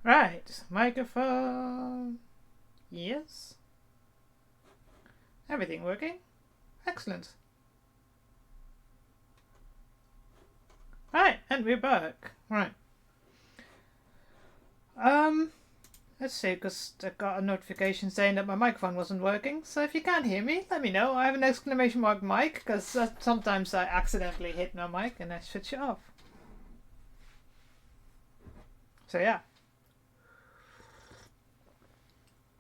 Right, microphone. Yes. Everything working? Excellent. Right, and we're back. Right. Let's see, because I got a notification saying that my microphone wasn't working. So if you can't hear me, let me know. I have an exclamation mark mic, because sometimes I accidentally hit my mic and I switch it off. So yeah.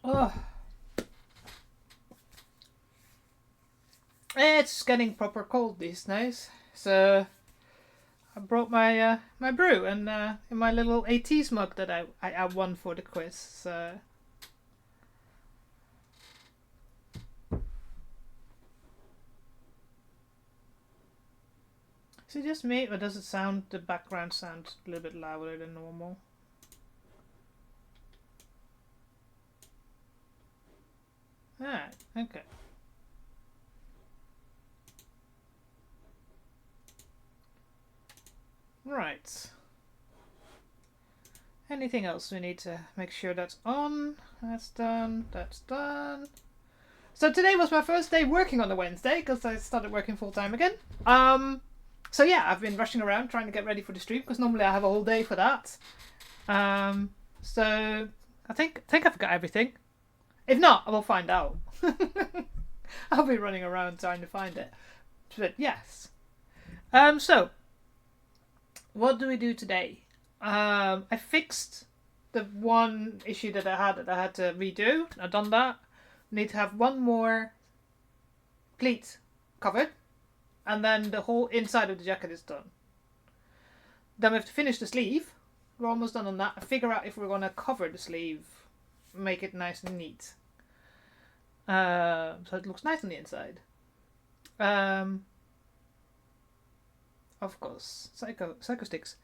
Oh. It's getting proper cold these days. So I brought my my brew and in my little AT's mug that I won for the quiz. So is it just me, or does it sound, the background sound a little bit louder than normal? Alright, okay. Right. Anything else we need to make sure that's on? That's done. That's done. So today was my first day working on a Wednesday because I started working full time again. So yeah, I've been rushing around trying to get ready for the stream because normally I have a whole day for that. So I think I've got everything. If not, I will find out. I'll be running around trying to find it. But yes. So what do we do today? I fixed the one issue that I had to redo. I've done that. Need to have one more pleat covered, and then the whole inside of the jacket is done. Then we have to finish the sleeve. We're almost done on that. Figure out if we're going to cover the sleeve, make it nice and neat, so it looks nice on the inside. Of course, psycho sticks.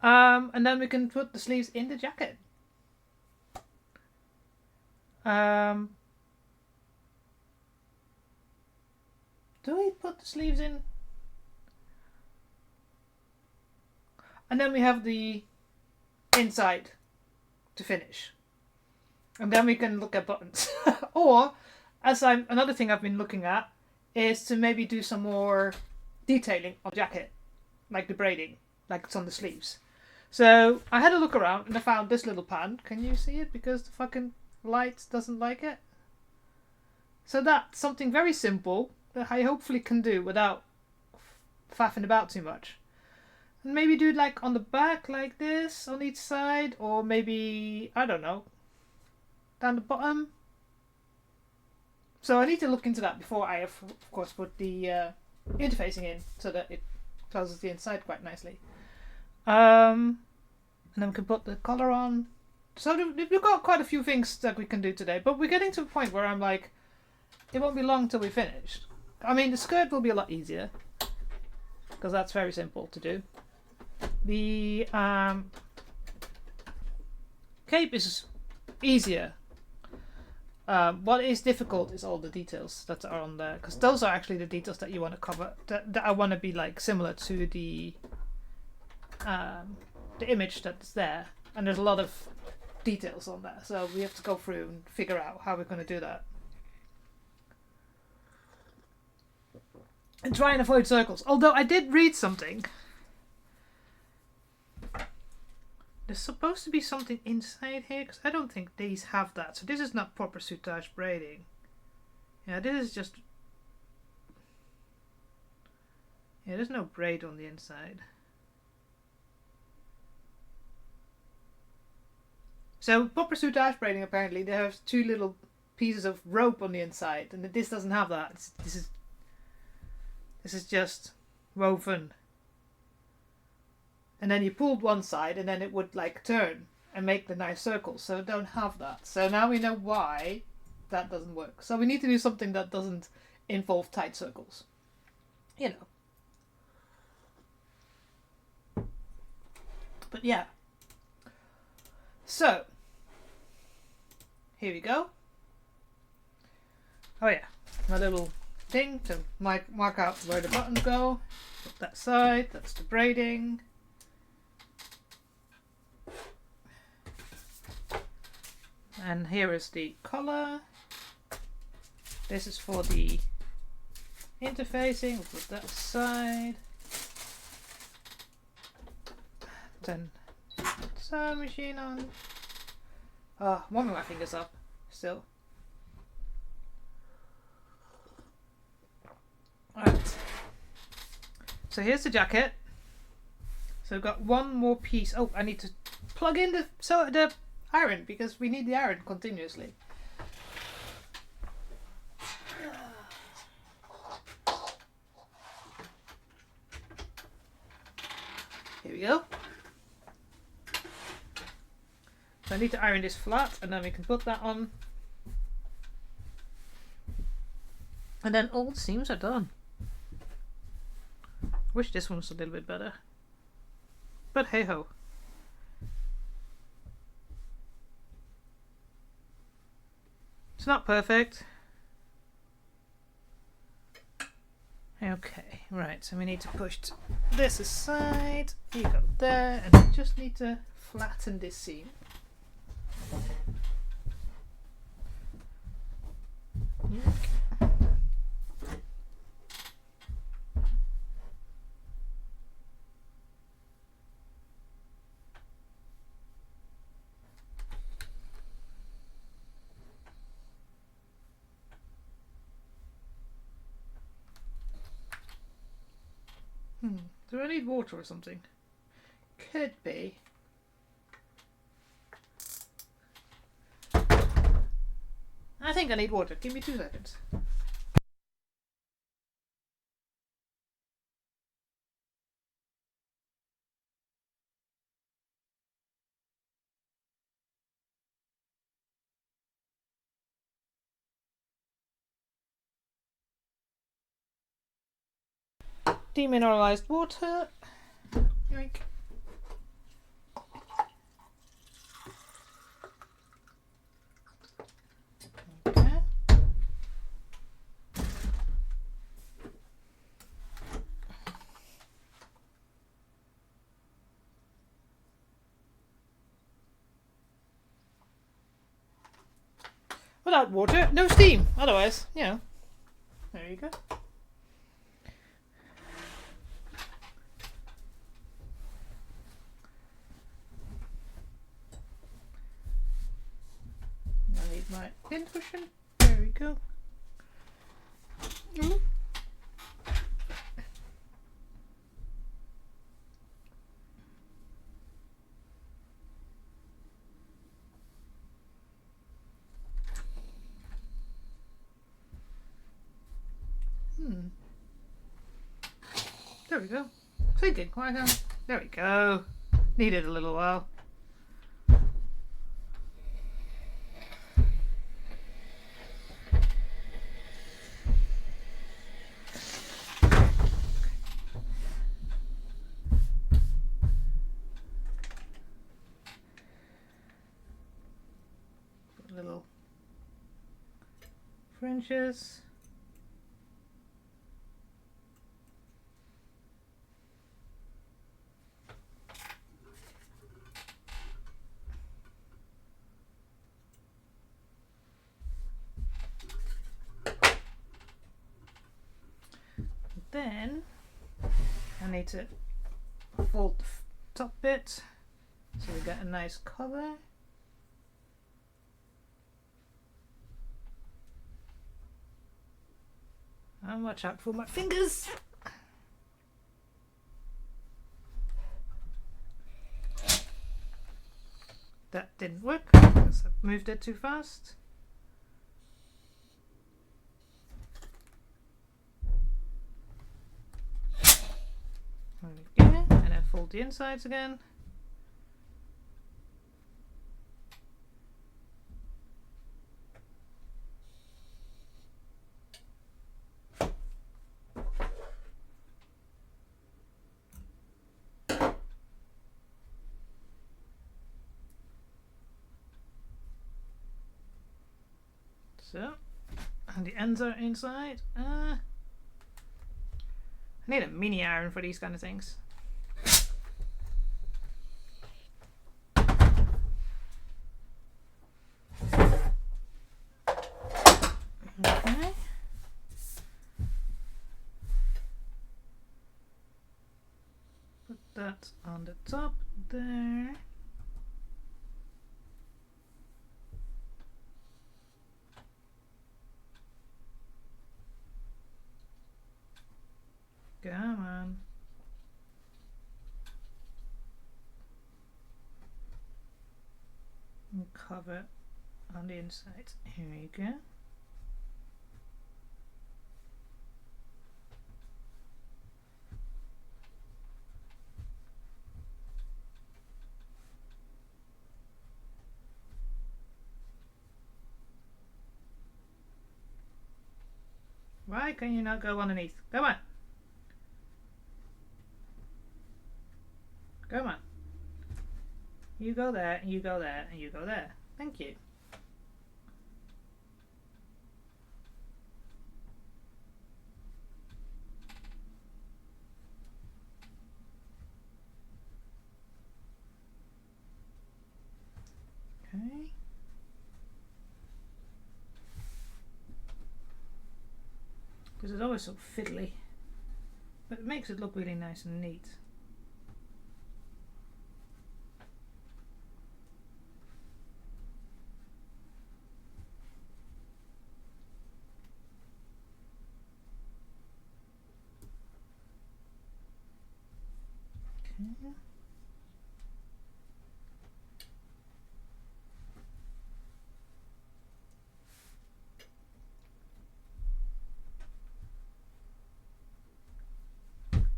And then we can put the sleeves in the jacket. Do we put the sleeves in? And then we have the inside to finish. And then we can look at buttons. Or, another thing I've been looking at is to maybe do some more detailing on the jacket. Like the braiding, like it's on the sleeves. So I had a look around and I found this little pan. Can you see it? Because the fucking light doesn't like it. So that's something very simple that I hopefully can do without faffing about too much. And maybe do it like on the back like this on each side, or maybe, I don't know, down the bottom. So I need to look into that before I, of course, put the interfacing in so that it closes the inside quite nicely. And then we can put the collar on. So we've got quite a few things that we can do today, but we're getting to a point where I'm like, it won't be long till we finish. I mean, the skirt will be a lot easier because that's very simple to do. The cape is easier. What is difficult is all the details that are on there, because those are actually the details that you want to cover. That I want to be like similar to the image that's there, and there's a lot of details on there. So we have to go through and figure out how we're going to do that, and try and avoid circles. Although I did read something. There's supposed to be something inside here, because I don't think these have that. So this is not proper souttage braiding. Yeah, this is just... Yeah, there's no braid on the inside. So proper souttage braiding, apparently, they have two little pieces of rope on the inside, and this doesn't have that. This is just woven. And then you pulled one side and then it would like turn and make the nice circles. So don't have that. So now we know why that doesn't work. So we need to do something that doesn't involve tight circles. You know. But yeah. So. Here we go. Oh yeah. My little thing to mark out where the buttons go. Put that side. That's the braiding. And here is the collar. This is for the interfacing. We'll put that aside. Then sewing machine on. Oh, one of my fingers up still. Alright. So here's the jacket. So I've got one more piece. Oh, I need to plug in the iron because we need the iron continuously. Here we go. So I need to iron this flat and then we can put that on. And then all the seams are done. Wish this one was a little bit better. But hey ho. It's not perfect. Okay, right, so we need to push this aside. You go there, and we just need to flatten this seam. Do I need water or something? Could be. I think I need water. Give me 2 seconds. Demineralized water. Yoink. Okay. Without water, no steam. Otherwise, you know. There you go. My pin cushion. There we go. There we go. Thinking, why not? There we go. Needed a little while. Little fringes. Then I need to fold the top bit so we get a nice cover. And watch out for my fingers. That didn't work because I moved it too fast. There we go. And then fold the insides again. So, and the ends are inside. I need a mini iron for these kind of things. that on the top there. Come on. And cover on the inside. Here you go. Why can you not go underneath? Come on. Come on. You go there, and you go there, and you go there. Thank you. Okay. Because it's always so fiddly. But it makes it look really nice and neat. Okay.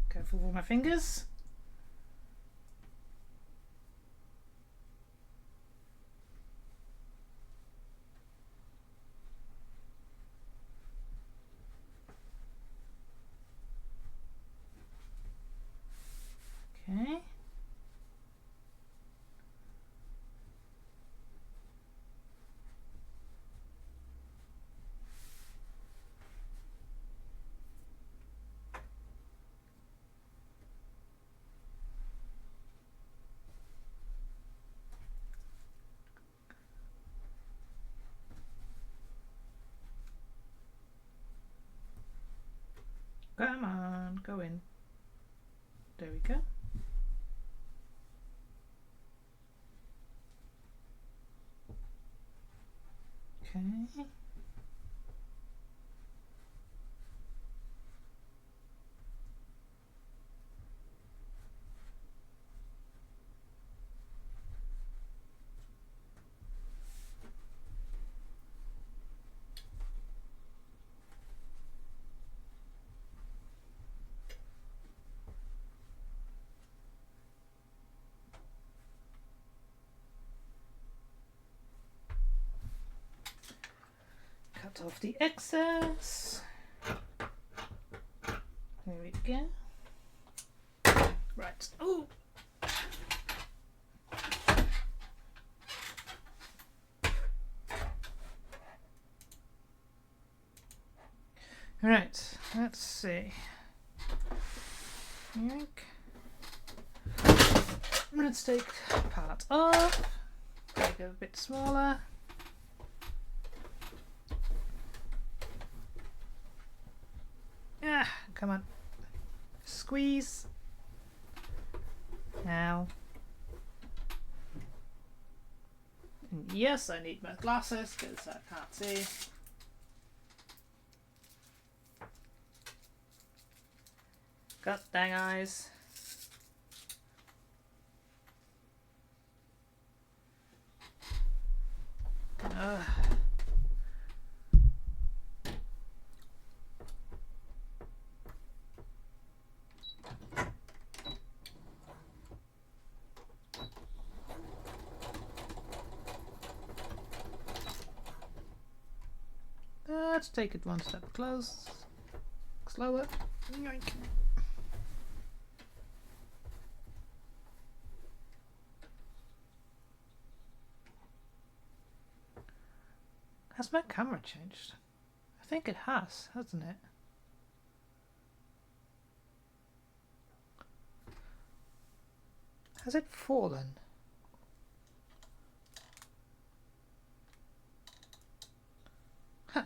Careful with my fingers. Okay. Come on, go in. There we go. Okay. Cut off the excess. There we go. Right. Oh. Right. Let's see. Yoink. Let's take part off. Make it a bit smaller. Ah, come on. Squeeze. Now. And yes, I need my glasses because I can't see. God dang eyes. Ugh. Let's take it one step close. Slower. Yoink. Has my camera changed? I think it has, hasn't it? Has it fallen? Huh.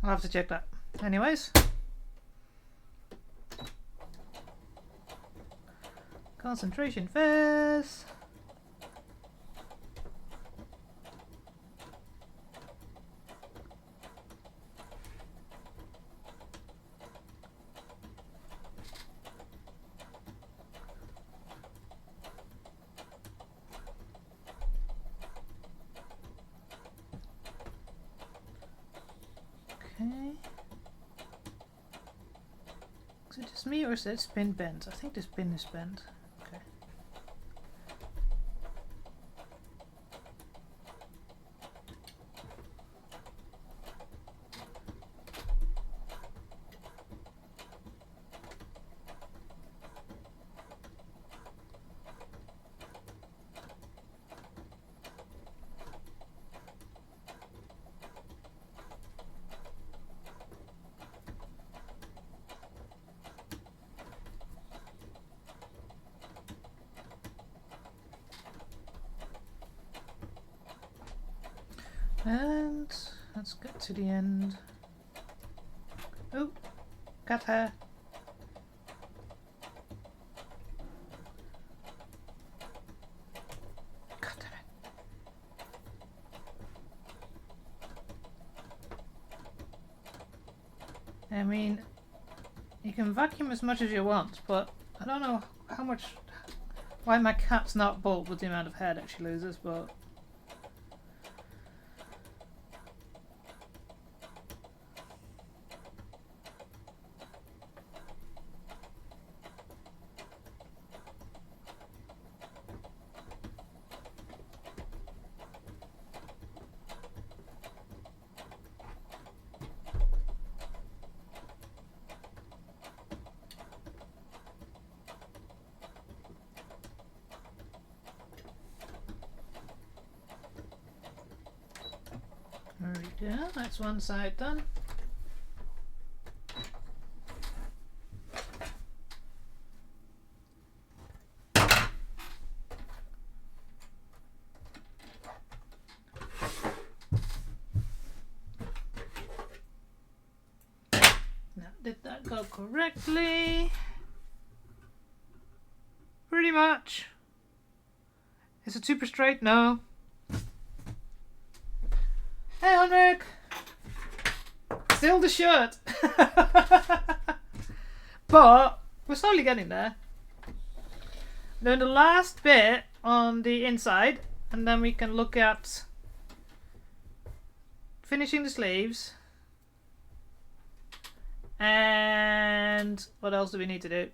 I'll have to check that. Anyways. Concentration phase. Okay. Is it just me or is this pin bent? I think this pin is bent. Okay. And let's get to the end. Oh, cat hair. God damn it. I mean, you can vacuum as much as you want, but I don't know how much, why my cat's not bald with the amount of hair that she loses, but there we go, that's one side done. Now, did that go correctly? Pretty much. Is it super straight? No. Hey, Henrik! Still the shirt! But we're slowly getting there. Doing the last bit on the inside, and then we can look at finishing the sleeves. And what else do we need to do?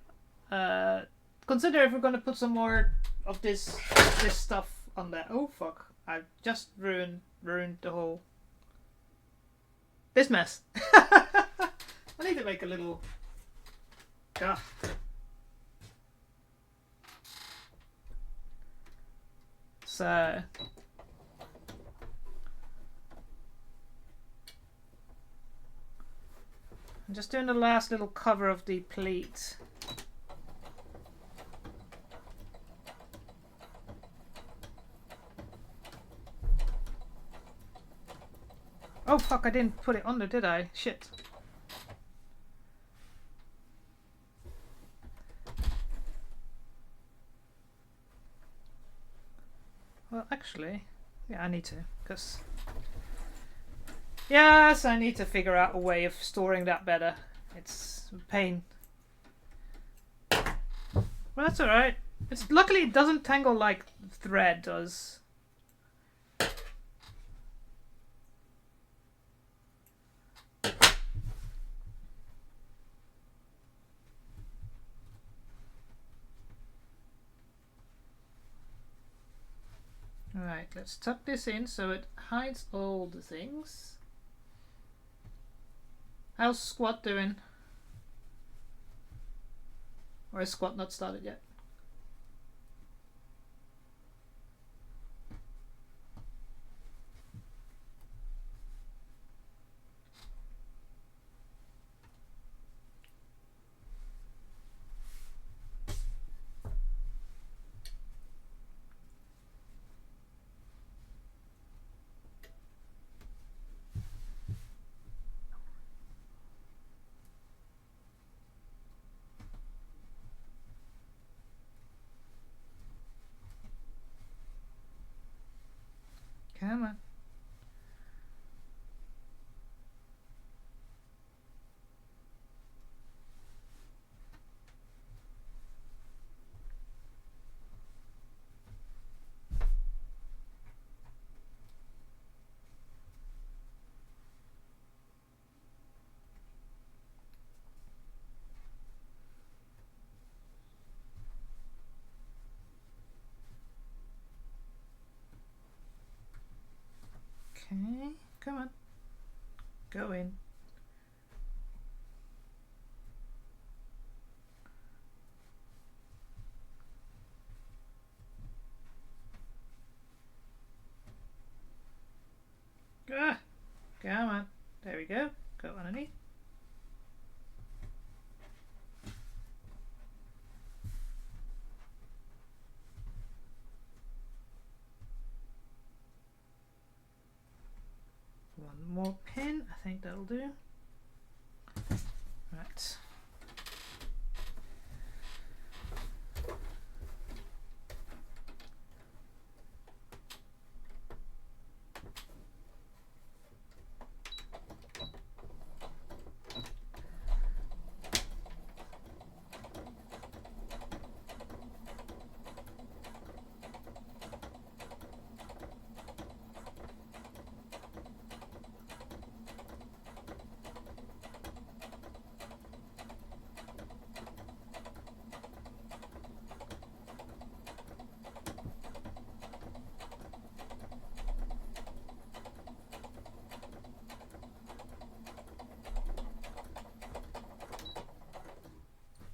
Consider if we're going to put some more of this stuff on there. Oh fuck! I've just ruined the whole this mess. I need to make a little. God. So I'm just doing the last little cover of the pleat. Oh fuck, I didn't put it on there, did I? Shit. Well, actually, yeah, I need to, because... Yes, I need to figure out a way of storing that better. It's a pain. Well, that's alright. Luckily it doesn't tangle like thread does. Alright, let's tuck this in so it hides all the things. How's Squat doing? Or is Squat not started yet? Come on. Okay, come on. Go in. Ah, come on. There we go. Go underneath. One more pin. I think that'll do. Right.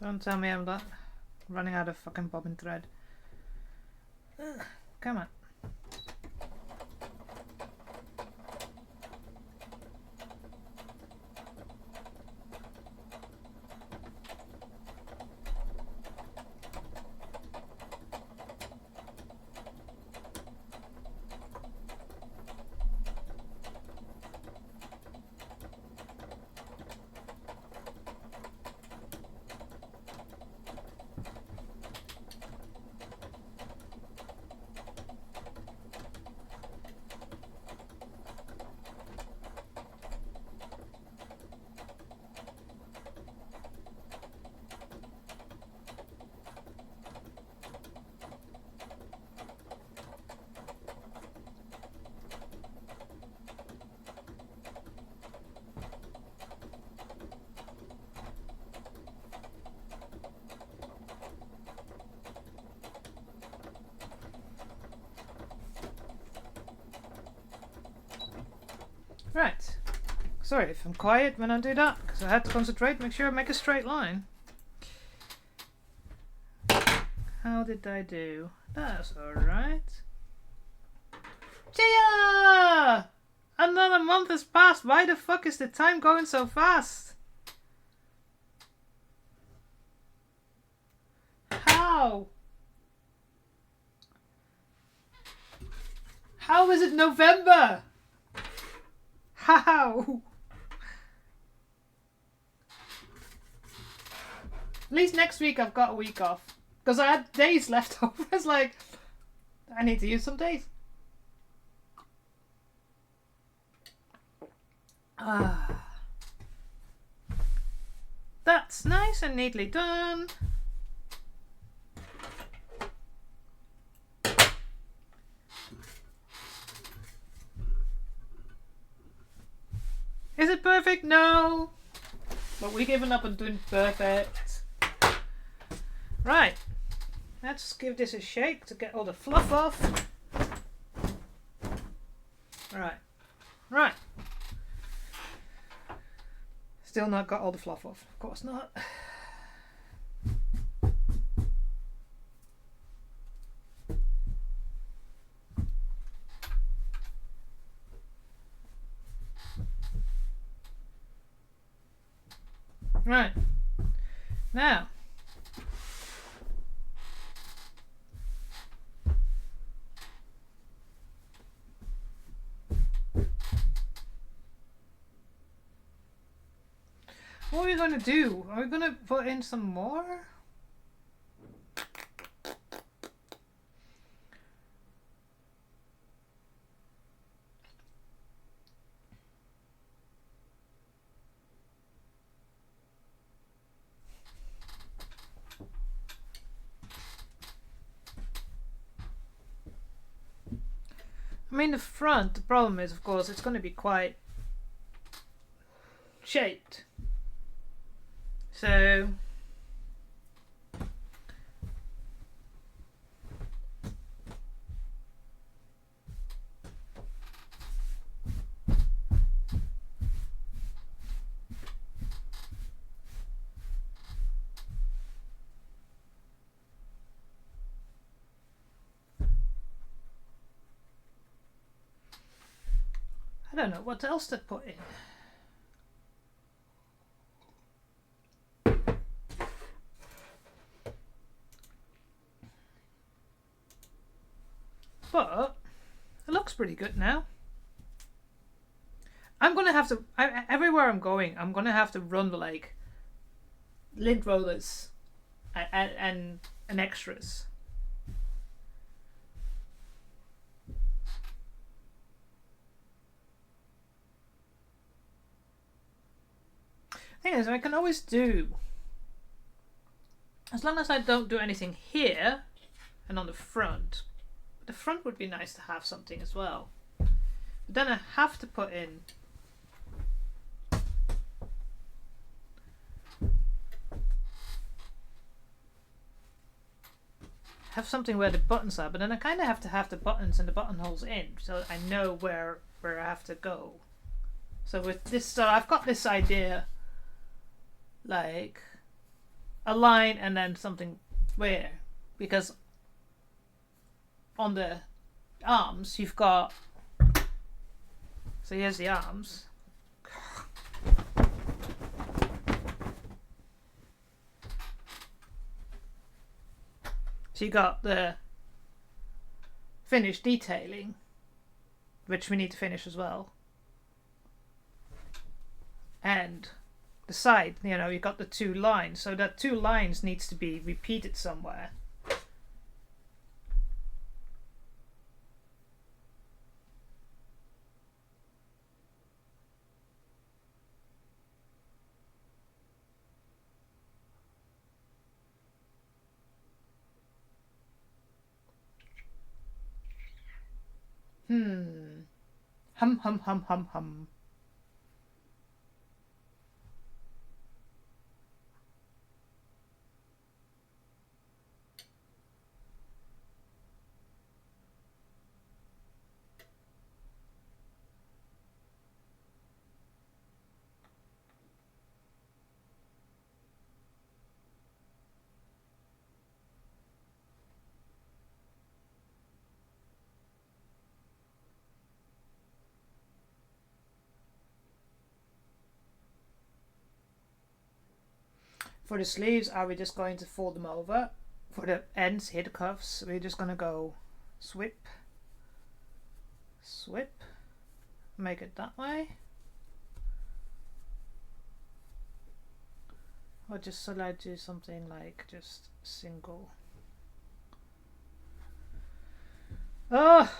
Don't tell me I'm not running out of fucking bobbin thread. Ugh, come on. Right. Sorry if I'm quiet when I do that, because I had to concentrate, make sure I make a straight line. How did I do? That's alright. Gia! Another month has passed. Why the fuck is the time going so fast? How? How is it November? How? At least next week I've got a week off. Because I had days left over. It's like, I need to use some days. That's nice and neatly done. Is it perfect? No. But we've given up on doing perfect. Right. Let's give this a shake to get all the fluff off. Right. Right. Still not got all the fluff off. Of course not. Right. Now. What are we going to do? Are we going to put in some more? I mean, the front, the problem is, of course, it's going to be quite shaped. So I don't know what else to put in. But it looks pretty good now. I'm gonna have to, everywhere I'm going, I'm gonna have to run like lint rollers and extras. Thing is, I can always do, as long as I don't do anything here and on the front. The front would be nice to have something as well. But then I have to put in something where the buttons are, but then I kind of have to have the buttons and the buttonholes in, so I know where I have to go. So with this, so I've got this idea, like a line and then something where, because on the arms you've got, so here's the arms. So you got the finished detailing, which we need to finish as well, and the side, you know, you got the two lines, so that two lines needs to be repeated somewhere. Hum hum hum hum hum. For the sleeves, are we just going to fold them over? For the ends, here the cuffs, we're just gonna go swip, swip, make it that way. Or just shall I do something like just single? Oh,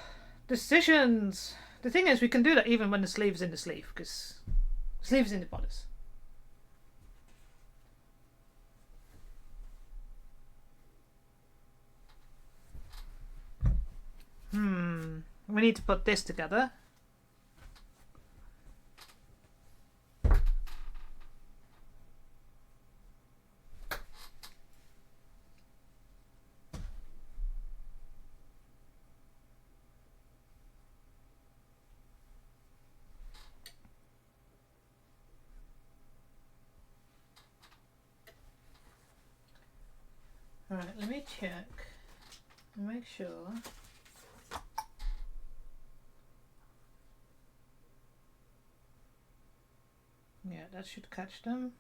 decisions! The thing is, we can do that even when the sleeve is in the sleeve, because the sleeve is in the bodice. We need to put this together. Alright, let me check and make sure. Yeah, that should catch them.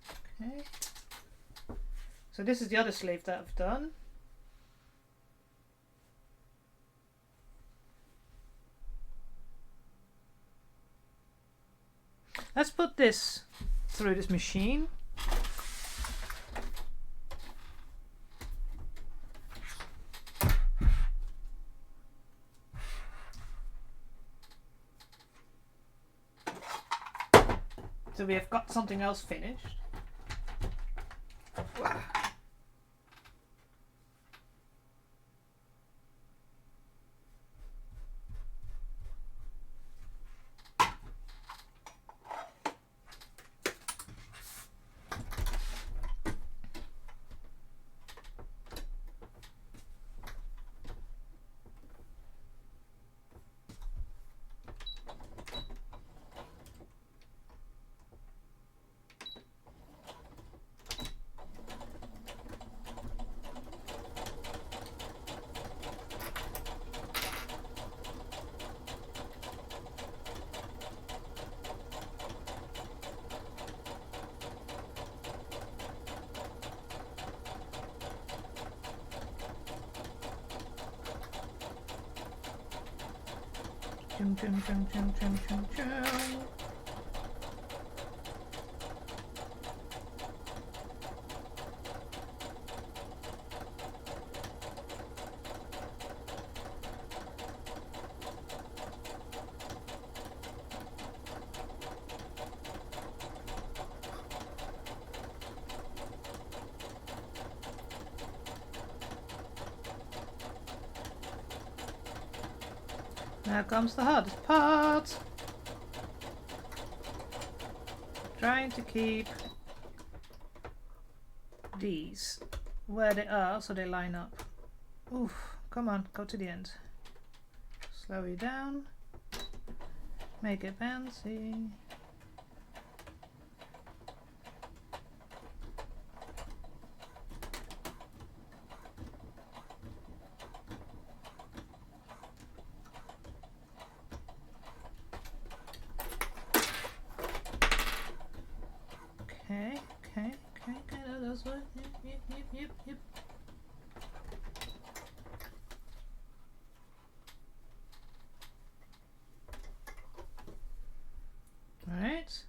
Okay. So this is the other sleeve that I've done. Let's put this through this machine. So we have got something else finished. Chum, chum, chum, chum, chum, chum, chum. Now comes the hardest part. Trying to keep these where they are so they line up. Oof, come on, go to the end. Slow you down. Make it bouncy. Okay, that does work. Yep. Alright.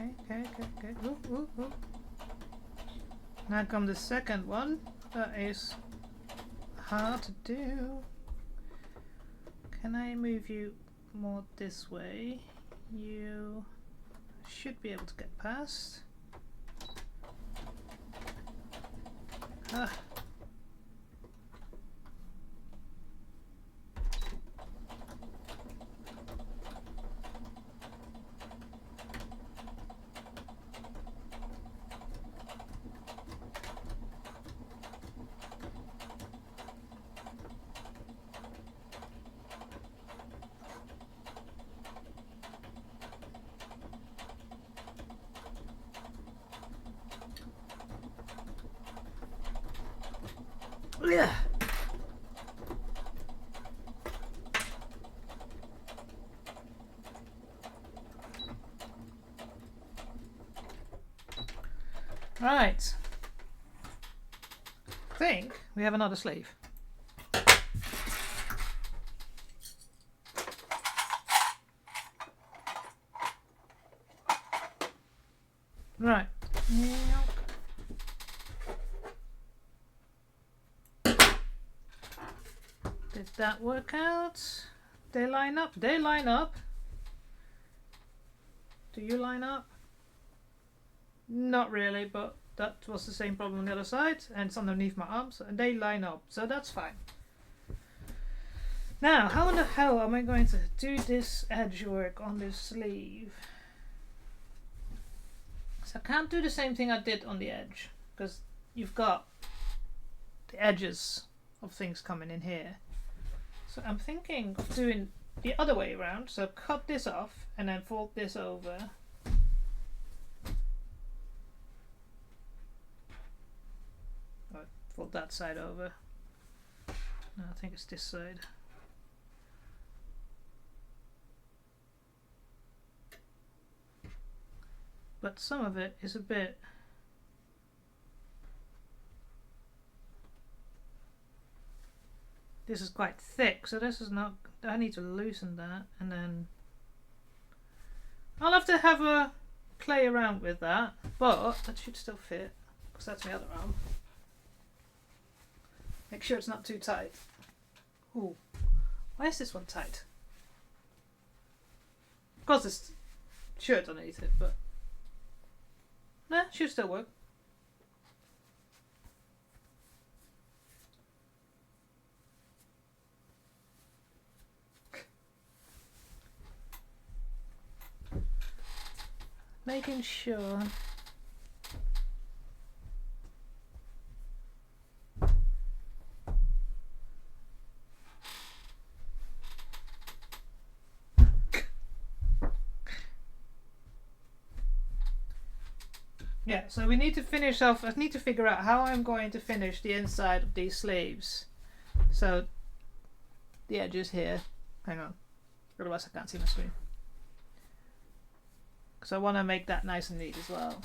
Okay. Ooh. Now comes the second one. That is hard to do. Can I move you more this way? You should be able to get past. Ah. Yeah. Right. I think we have another sleeve. Right. Did that work out? They line up. They line up. Do you line up? Not really, but that was the same problem on the other side, and it's underneath my arms, and they line up, so that's fine. Now, how in the hell am I going to do this edge work on this sleeve? So I can't do the same thing I did on the edge, because you've got the edges of things coming in here. So I'm thinking of doing the other way around, so cut this off and then fold this over. Or fold that side over. No, I think it's this side. But some of it is a bit... This is quite thick, so this is not... I need to loosen that, and then... I'll have to have a play around with that, but that should still fit, because that's my other arm. Make sure it's not too tight. Ooh, why is this one tight? Of course there's shirt underneath it, but... Nah, should still work. Making sure. Yeah, so we need to finish off. I need to figure out how I'm going to finish the inside of these sleeves. So the edges here. Hang on, otherwise I can't see my screen. Because I want to make that nice and neat as well.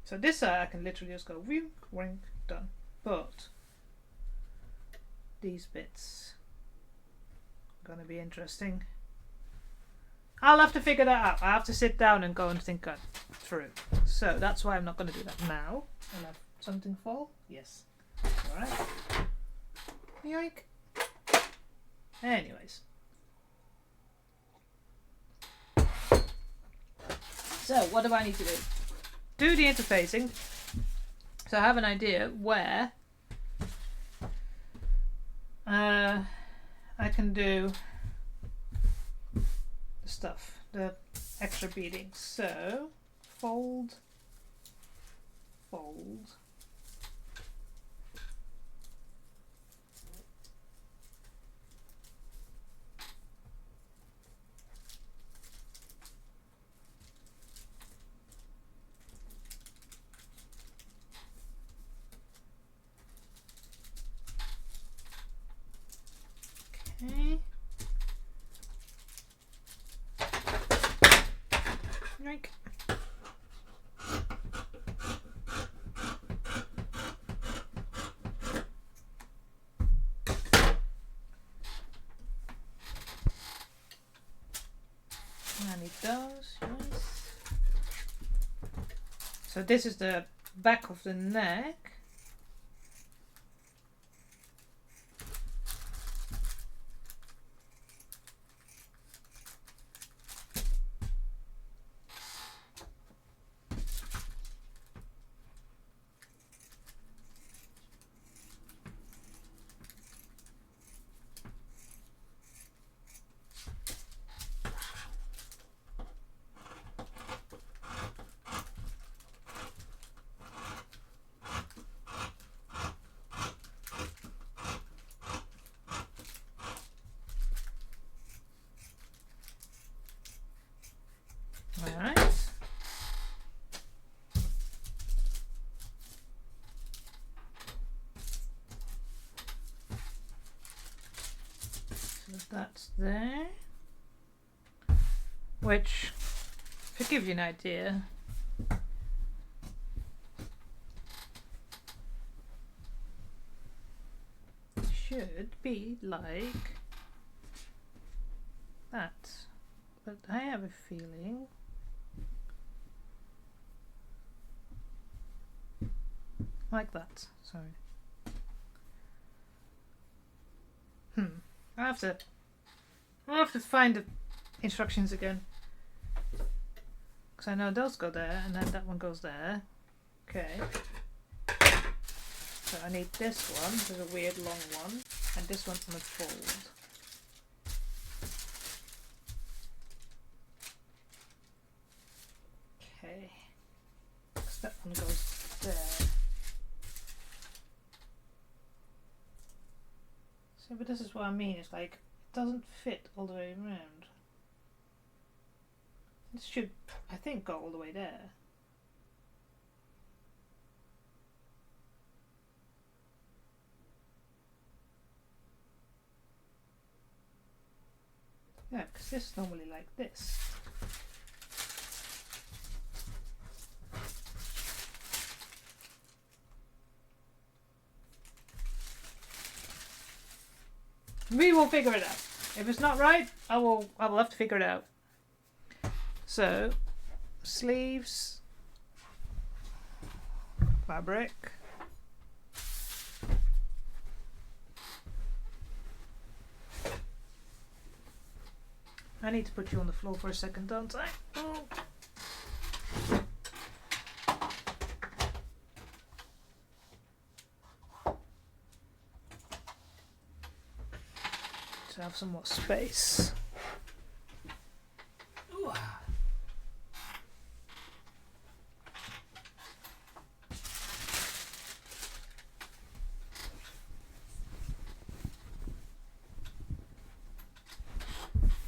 So this side I can literally just go wink, wink, done. But these bits are going to be interesting. I'll have to figure that out. I have to sit down and go and think that through. So that's why I'm not going to do that now. I'll have something fall. Yes. Alright. Yoink. Anyways. So what do I need to do? Do the interfacing. So I have an idea where I can do the stuff, the extra beading. So fold, fold. Okay. Yoink. I need those, yes. So this is the back of the neck. Alright. So that's there. Which, to give you an idea, should be like that. But I have a feeling like that. Sorry. I have to find the instructions again. Because I know those go there and then that one goes there. Okay. So I need this one, this is a weird long one, and this one on a fold. Okay. Because that one goes there. So, but this is what I mean, it's like, it doesn't fit all the way around. This should, I think, go all the way there. Yeah, because this is normally like this. We will figure it out. If it's not right, I will have to figure it out. So, sleeves, fabric. I need to put you on the floor for a second, don't I? Oh. To have some more space. Ooh.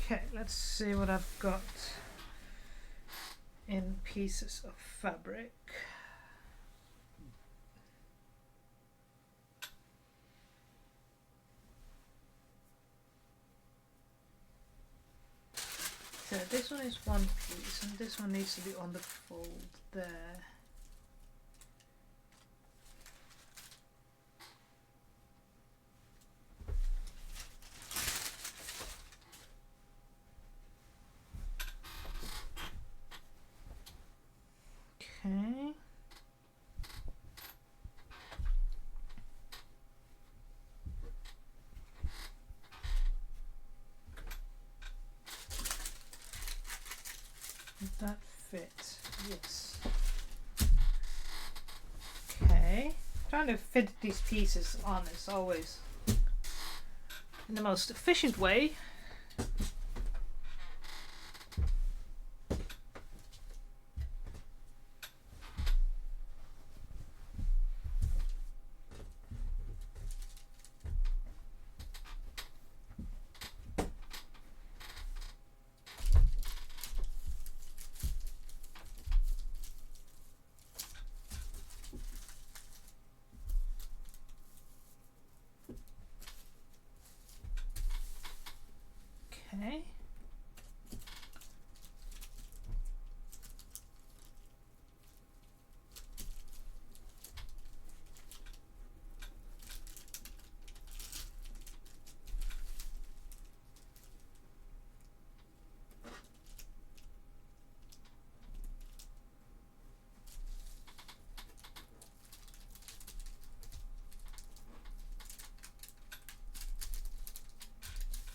Okay, let's see what I've got in pieces of fabric. So this one is one piece, and this one needs to be on the fold there. Okay. Does that fit? Yes. Okay. Trying to fit these pieces on is always in the most efficient way. Okay.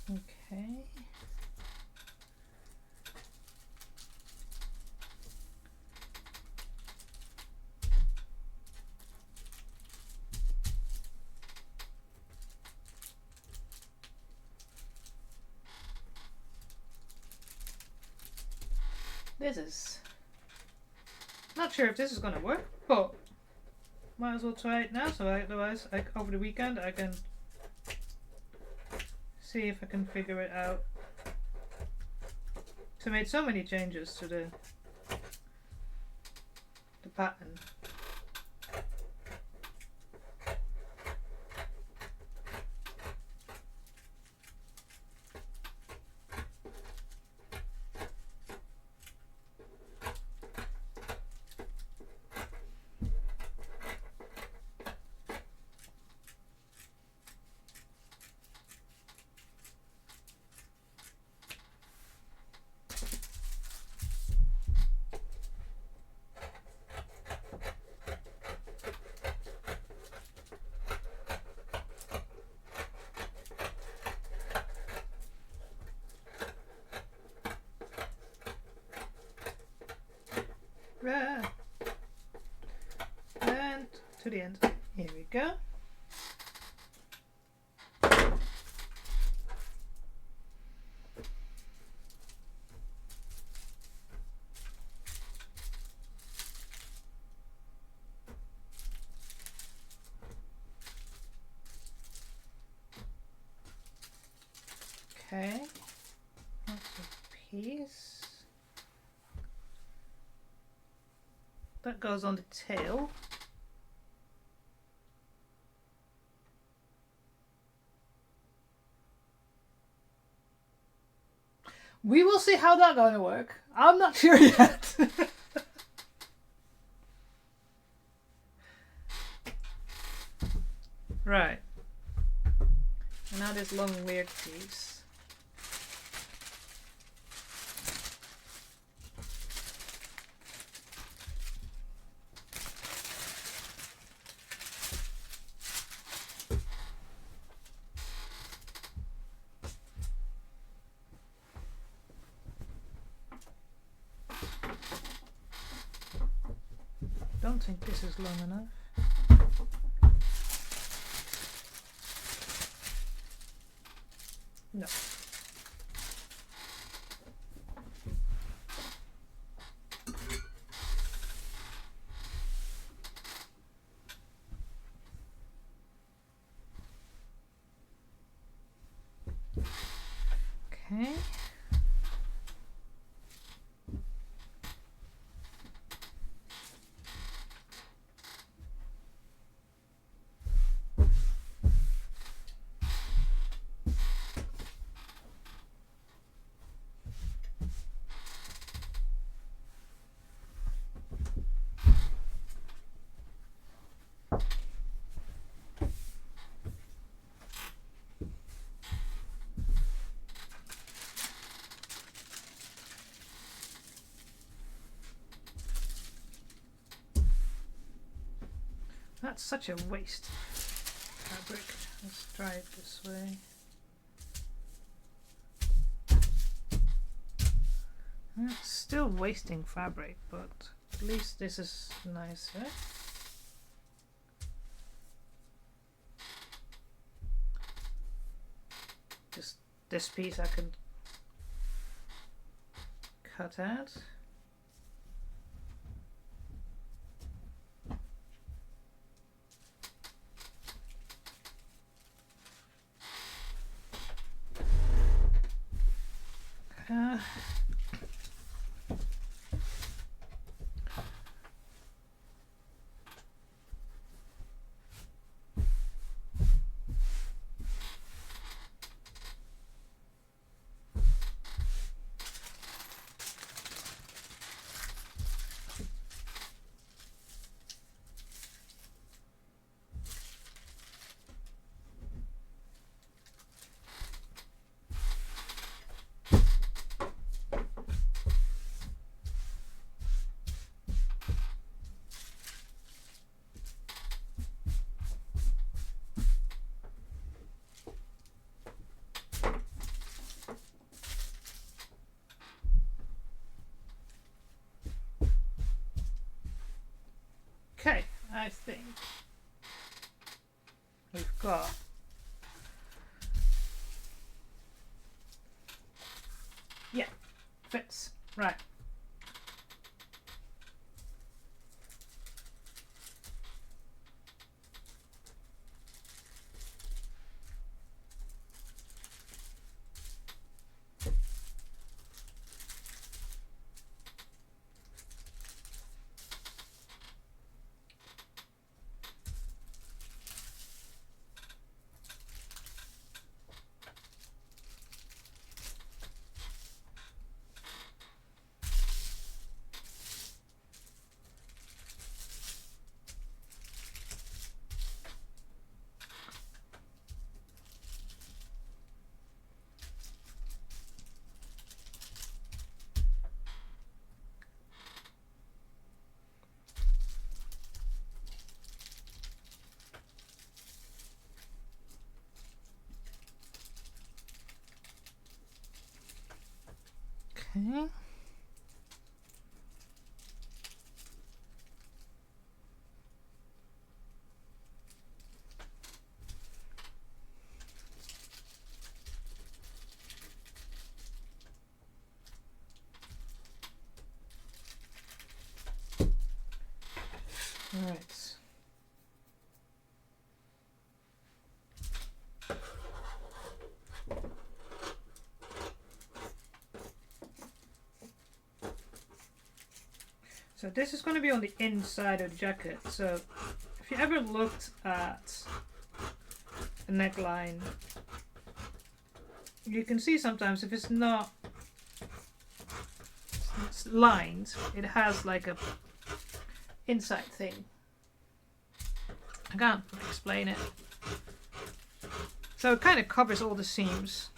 Okay. This is not sure if this is gonna work, but might as well try it now. So otherwise, over the weekend, I can see if I can figure it out. So I made so many changes to the pattern. And to the end. Here we go. Okay, that's a piece. That goes on the tail. We will see how that's going to work. I'm not sure yet. Right. And now this long weird piece. Don't think this is long enough. No. Okay. That's such a waste. Fabric. Let's try it this way. It's still wasting fabric, but at least this is nicer. Just this piece I can cut out. Okay, I think we've got fits. Right. Okay. All right. So this is going to be on the inside of the jacket. So if you ever looked at a neckline, you can see sometimes if it's not lined, it has like a inside thing. I can't explain it. So it kind of covers all the seams.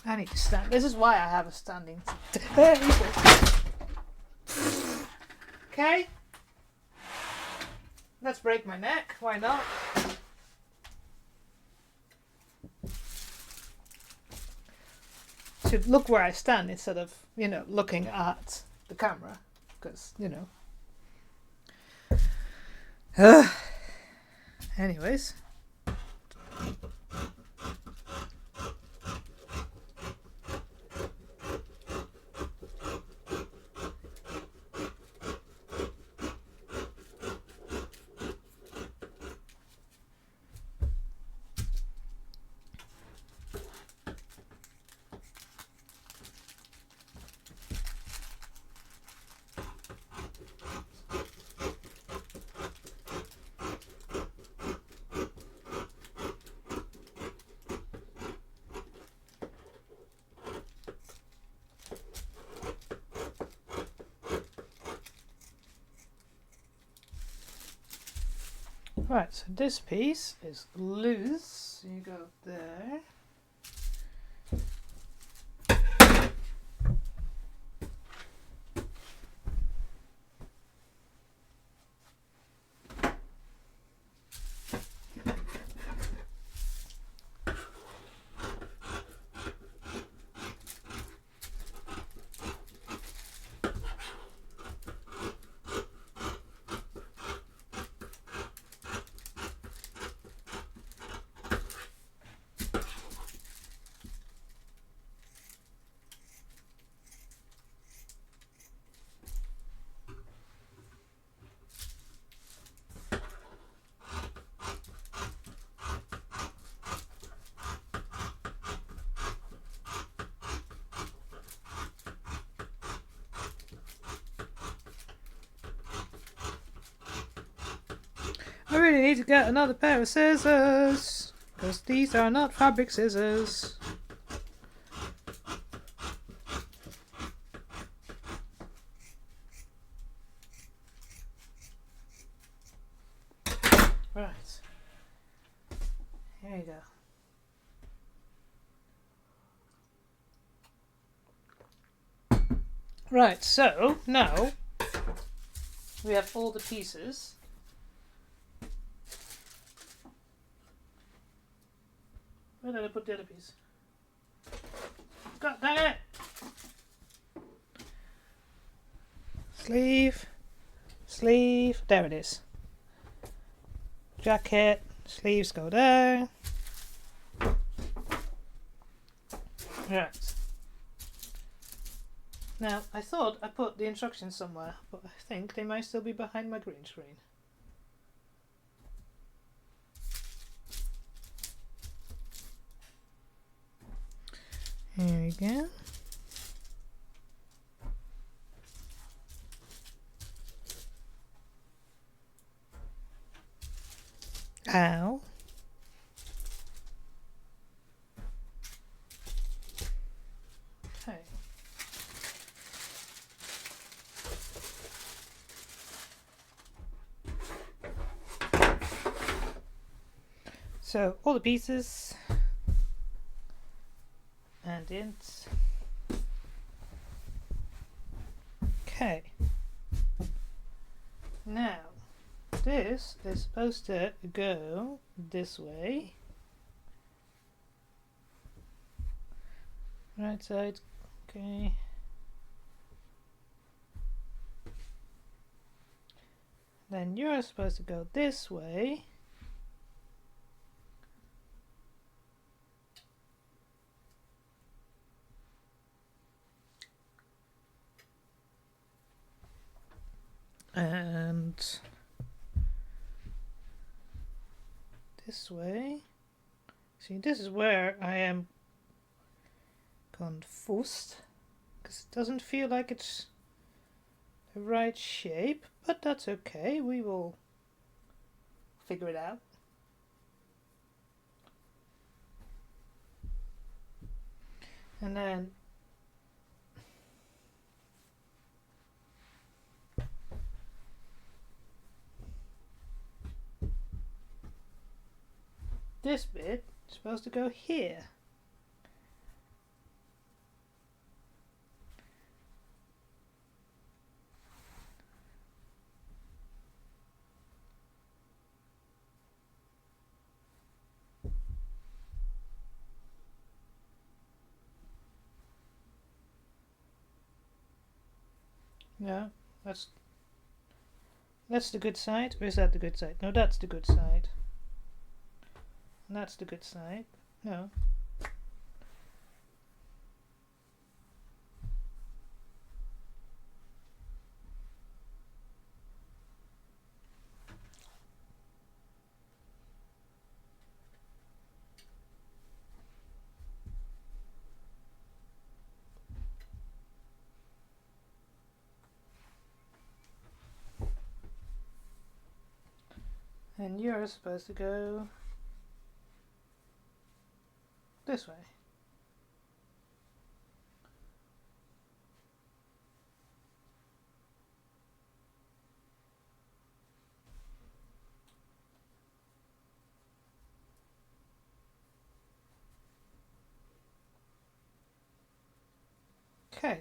I need to stand. This is why I have a standing table. Okay. Let's break my neck. Why not? Should look where I stand instead of, looking at the camera. Because, Anyways. Right, so this piece is loose. So you go there. I really need to get another pair of scissors, because these are not fabric scissors. Right. Here you go. Right, so now we have all the pieces. Where did I put the other piece? God dang it! Sleeve, sleeve, there it is. Jacket, sleeves go there. Right. Now, I thought I put the instructions somewhere, but I think they might still be behind my green screen. Here we go. Ow. Okay. So, all the pieces and int. Okay. Now, this is supposed to go this way. Right side, okay. Then you're supposed to go this way. And this way. See, this is where I am confused, because it doesn't feel like it's the right shape, but that's okay, we will figure it out. And then this bit is supposed to go here. No, that's the good side, or is that the good side? No, that's the good side. And that's the good side. No. And you're supposed to go this way. Okay.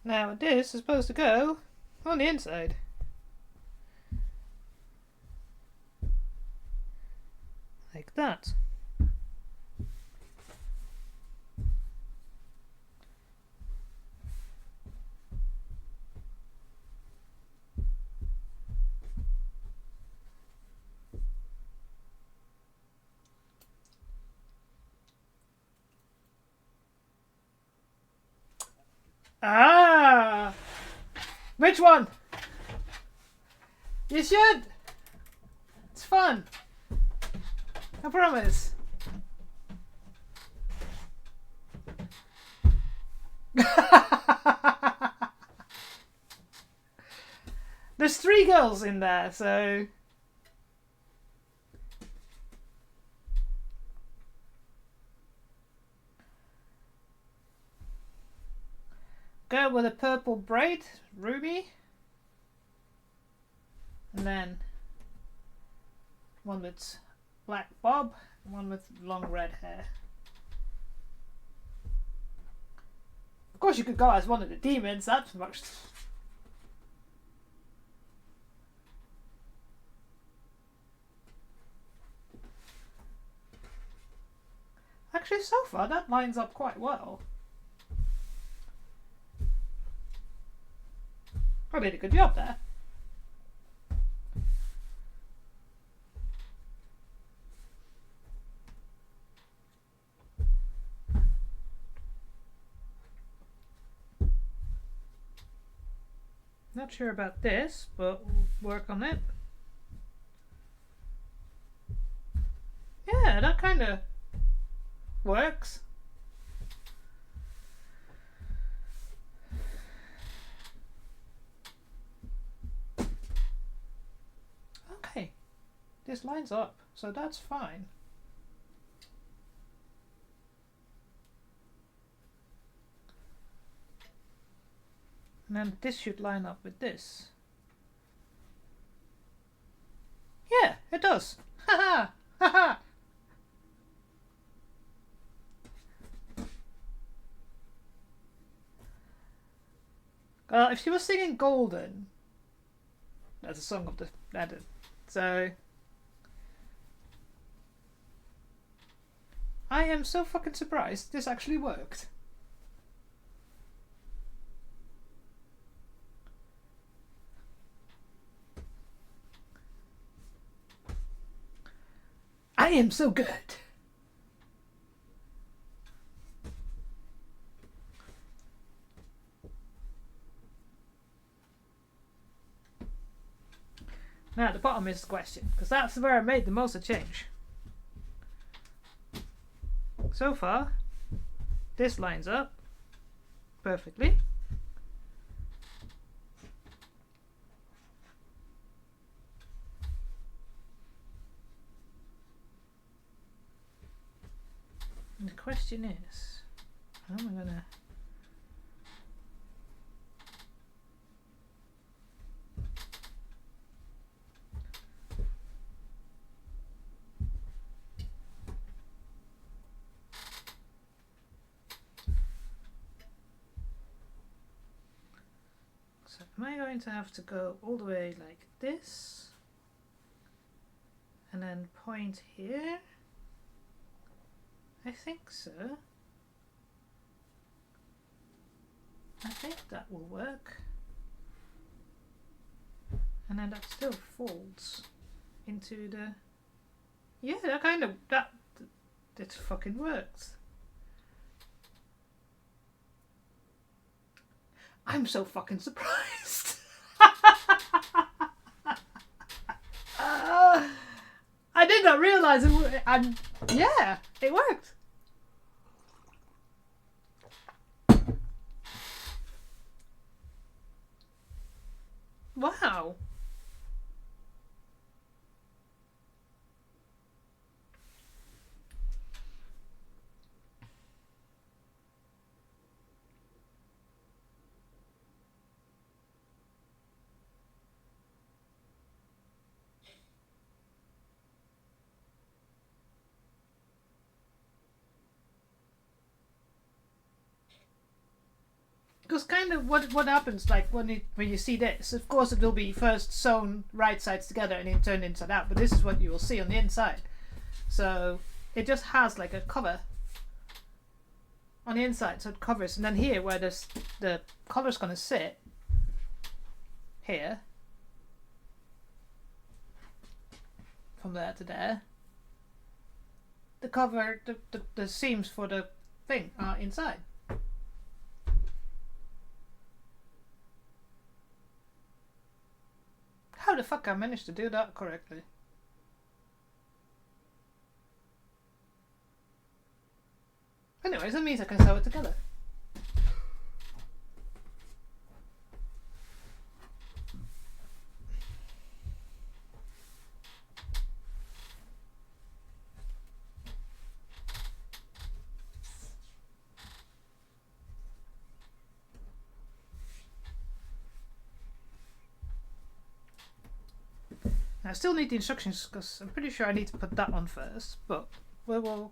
Now this is supposed to go on the inside. Like that. Ah! Which one? You should! It's fun. I promise. There's 3 girls in there, so... Go with a purple braid, ruby. And then one with black bob, and one with long red hair. Of course you could go as one of the demons, that's much... Actually, so far that lines up quite well. I did a good job there. Not sure about this, but we'll work on it. Yeah, that kind of works. Okay, this lines up, so that's fine. And then this should line up with this. Yeah, it does. Haha! Haha! If she was singing Golden, that's a song of the added. So I am so fucking surprised this actually worked. I am so good. Now the bottom is the question, because that's where I made the most of change. So far, this lines up perfectly. And the question is, how am I gonna... So am I going to have to go all the way like this and then point here? I think so. I think that will work. And then that still folds into the... Yeah, that kind of... That fucking works. I'm so fucking surprised. I did not realise it would... And yeah, it worked. Wow. Because kind of what happens, like when you see this, of course it will be first sewn right sides together and then turned inside out, but this is what you will see on the inside. So it just has like a cover on the inside, so it covers, and then here where the collar's gonna sit, here, from there to there, the cover, the seams for the thing are inside. How the fuck I managed to do that correctly? Anyways, that means I can sew it together. I still need the instructions because I'm pretty sure I need to put that on first, but we will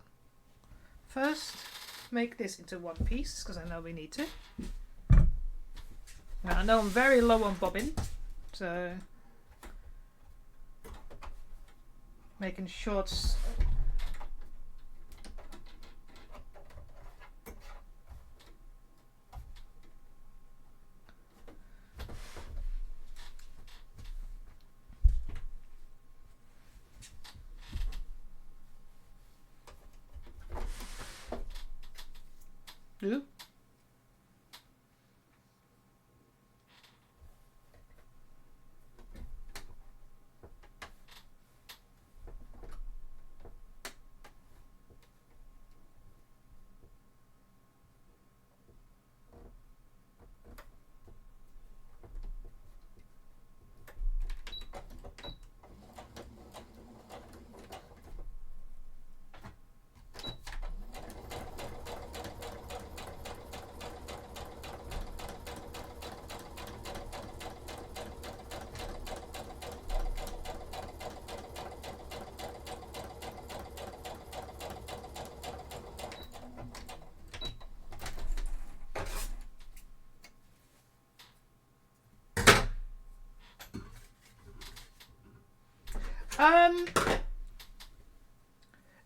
first make this into one piece because I know we need to. Now I know I'm very low on bobbin, so making shorts. Do.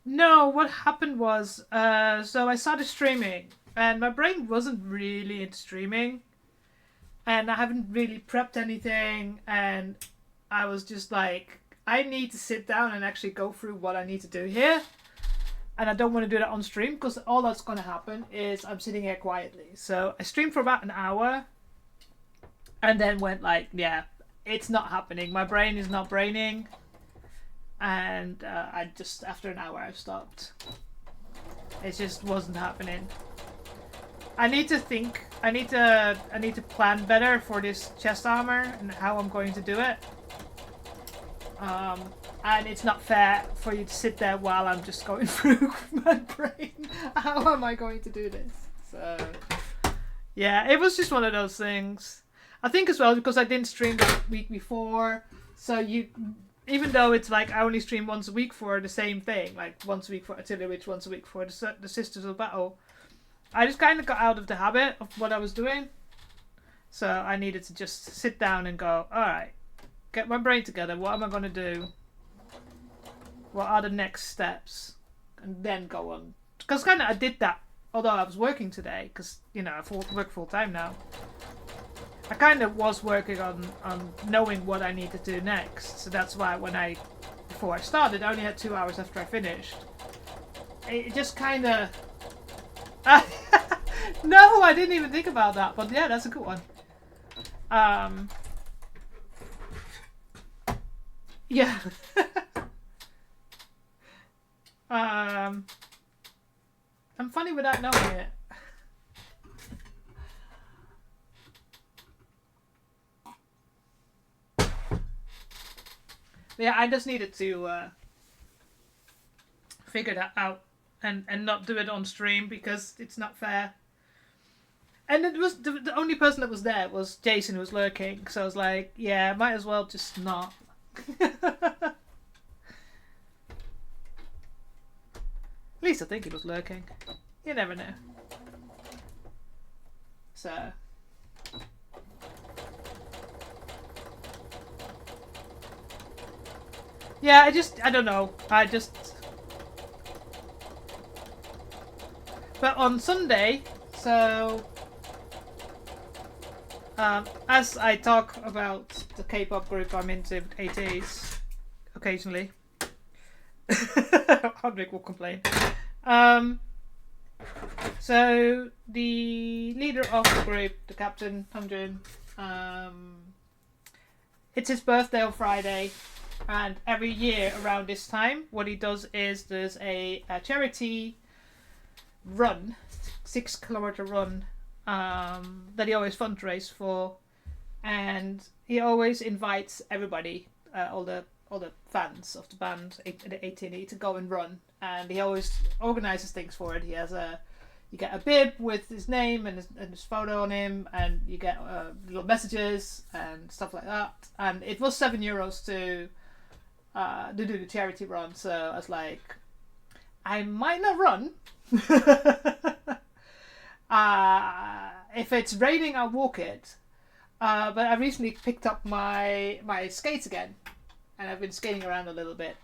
No, what happened was, so I started streaming, and my brain wasn't really into streaming, and I haven't really prepped anything, and I was just like, I need to sit down and actually go through what I need to do here, and I don't want to do that on stream, because all that's going to happen is I'm sitting here quietly. So I streamed for about an hour, and then went like, yeah, it's not happening. My brain is not braining. And I just, after an hour, I stopped. It just wasn't happening. I need to think. I need to plan better for this chest armor and how I'm going to do it. And it's not fair for you to sit there while I'm just going through my brain. How am I going to do this? So, yeah, it was just one of those things. I think as well because I didn't stream the week before, so even though it's like I only stream once a week for the same thing, like once a week for Artillery Witch, once a week for the Sisters of Battle, I just kind of got out of the habit of what I was doing. So I needed to just sit down and go, alright, get my brain together, what am I going to do? What are the next steps? And then go on. Because kind of I did that, although I was working today, because, you know, I work full time now. I kind of was working on knowing what I need to do next. So that's why before I started, I only had 2 hours after I finished. It just kind of... No, I didn't even think about that. But yeah, that's a good one. Yeah. I'm funny without knowing it. Yeah, I just needed to figure that out and not do it on stream because it's not fair. And it was the only person that was there was Jason, who was lurking. So I was like, yeah, might as well just not. At least I think he was lurking. You never know. So, Yeah, I don't know. But on Sunday, so as I talk about the K-pop group I'm into, ATs, occasionally, Hodrick will complain. So the leader of the group, the captain, Hyunjin, it's his birthday on Friday, and every year around this time, what he does is there's a charity run, 6 kilometer run, that he always fundraise for, and he always invites everybody, all the fans of the band, the 18E, to go and run, and he always organizes things for it. He has you get a bib with his name and his photo on him, and you get little messages and stuff like that. And it was €7 to do the charity run, so I was like, I might not run. If it's raining, I'll walk it. But I recently picked up my skates again, and I've been skating around a little bit.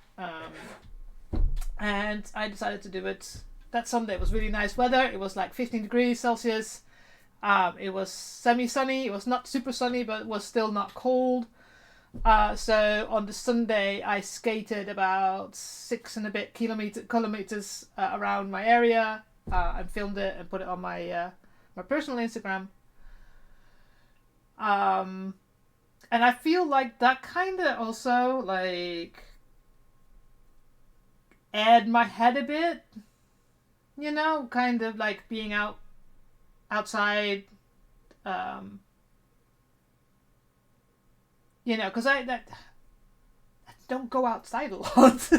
And I decided to do it. That Sunday it was really nice weather. It was like 15 degrees Celsius. It was semi-sunny. It was not super sunny, but it was still not cold. So on the Sunday, I skated about 6 and a bit kilometers around my area. And filmed it and put it on my personal Instagram. And I feel like that kind of also like aired my head a bit. You know, kind of like being outside, you know, because I don't go outside a lot.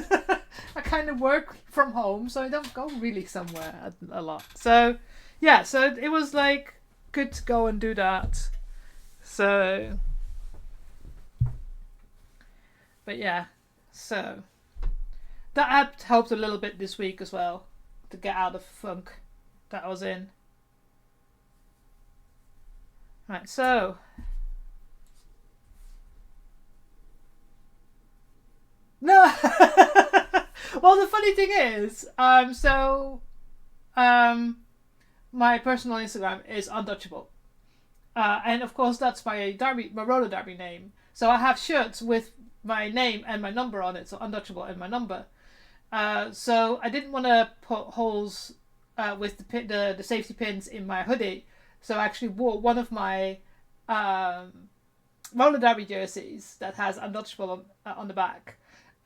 I kind of work from home, so I don't go really somewhere a lot. So, yeah, so it was like good to go and do that. So, but yeah, so that helped a little bit this week as well, to get out of the funk that I was in. Right, so no. Well, the funny thing is, my personal Instagram is Untouchable, and of course that's my roller derby name. So I have shirts with my name and my number on it, so Untouchable and my number. So I didn't want to put holes with the safety pins in my hoodie, so I actually wore one of my roller derby jerseys that has Untouchable on the back,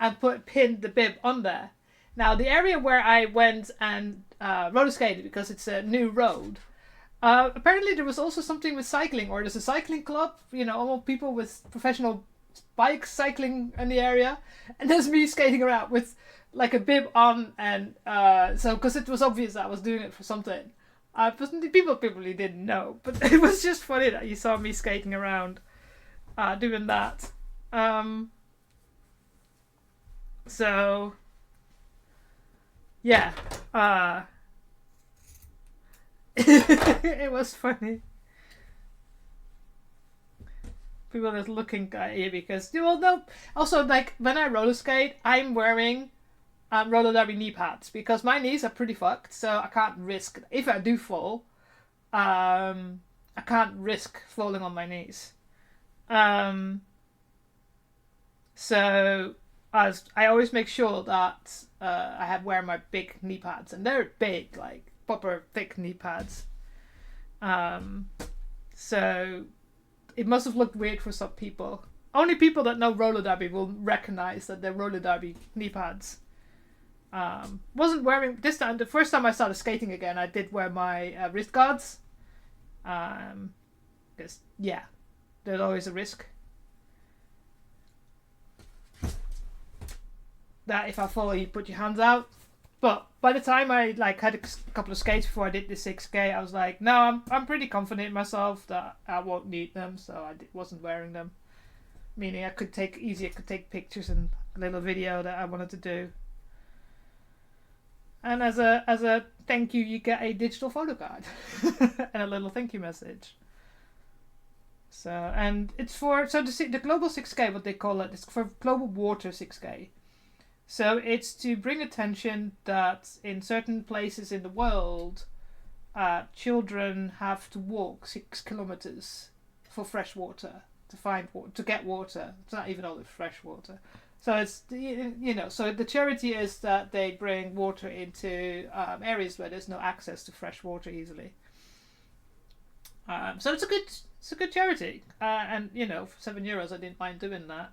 and pinned the bib on there. Now the area where I went and roller skated, because it's a new road, apparently there was also something with cycling, or there's a cycling club, you know, all people with professional bike cycling in the area, and there's me skating around with like a bib on, and so because it was obvious that I was doing it for something. People probably didn't know, but it was just funny that you saw me skating around doing that. So yeah, it was funny. People are looking at you because, well, no. Also, like when I roller skate, I'm wearing roller derby knee pads because my knees are pretty fucked. So I can't risk, if I do fall, I can't risk falling on my knees. So I always make sure that I wear my big knee pads, and they're big, like proper thick knee pads. So it must have looked weird for some people. Only people that know roller derby will recognize that they're roller derby knee pads. Wasn't wearing this time. The first time I started skating again, I did wear my wrist guards. Because yeah, there's always a risk that if I fall, you put your hands out. But by the time I had a couple of skates before I did the 6K, I was like, no, I'm pretty confident in myself that I won't need them, so I wasn't wearing them. Meaning I could take pictures and a little video that I wanted to do. And as a thank you, you get a digital photo card and a little thank you message. So, and it's for the global 6K, what they call it, it's for global water 6K. So it's to bring attention that in certain places in the world, children have to walk 6 kilometers for fresh water to find water, to get water. It's not even all the fresh water. So it's, you know, so the charity is that they bring water into areas where there's no access to fresh water easily. So it's a good charity, and you know, for €7 I didn't mind doing that,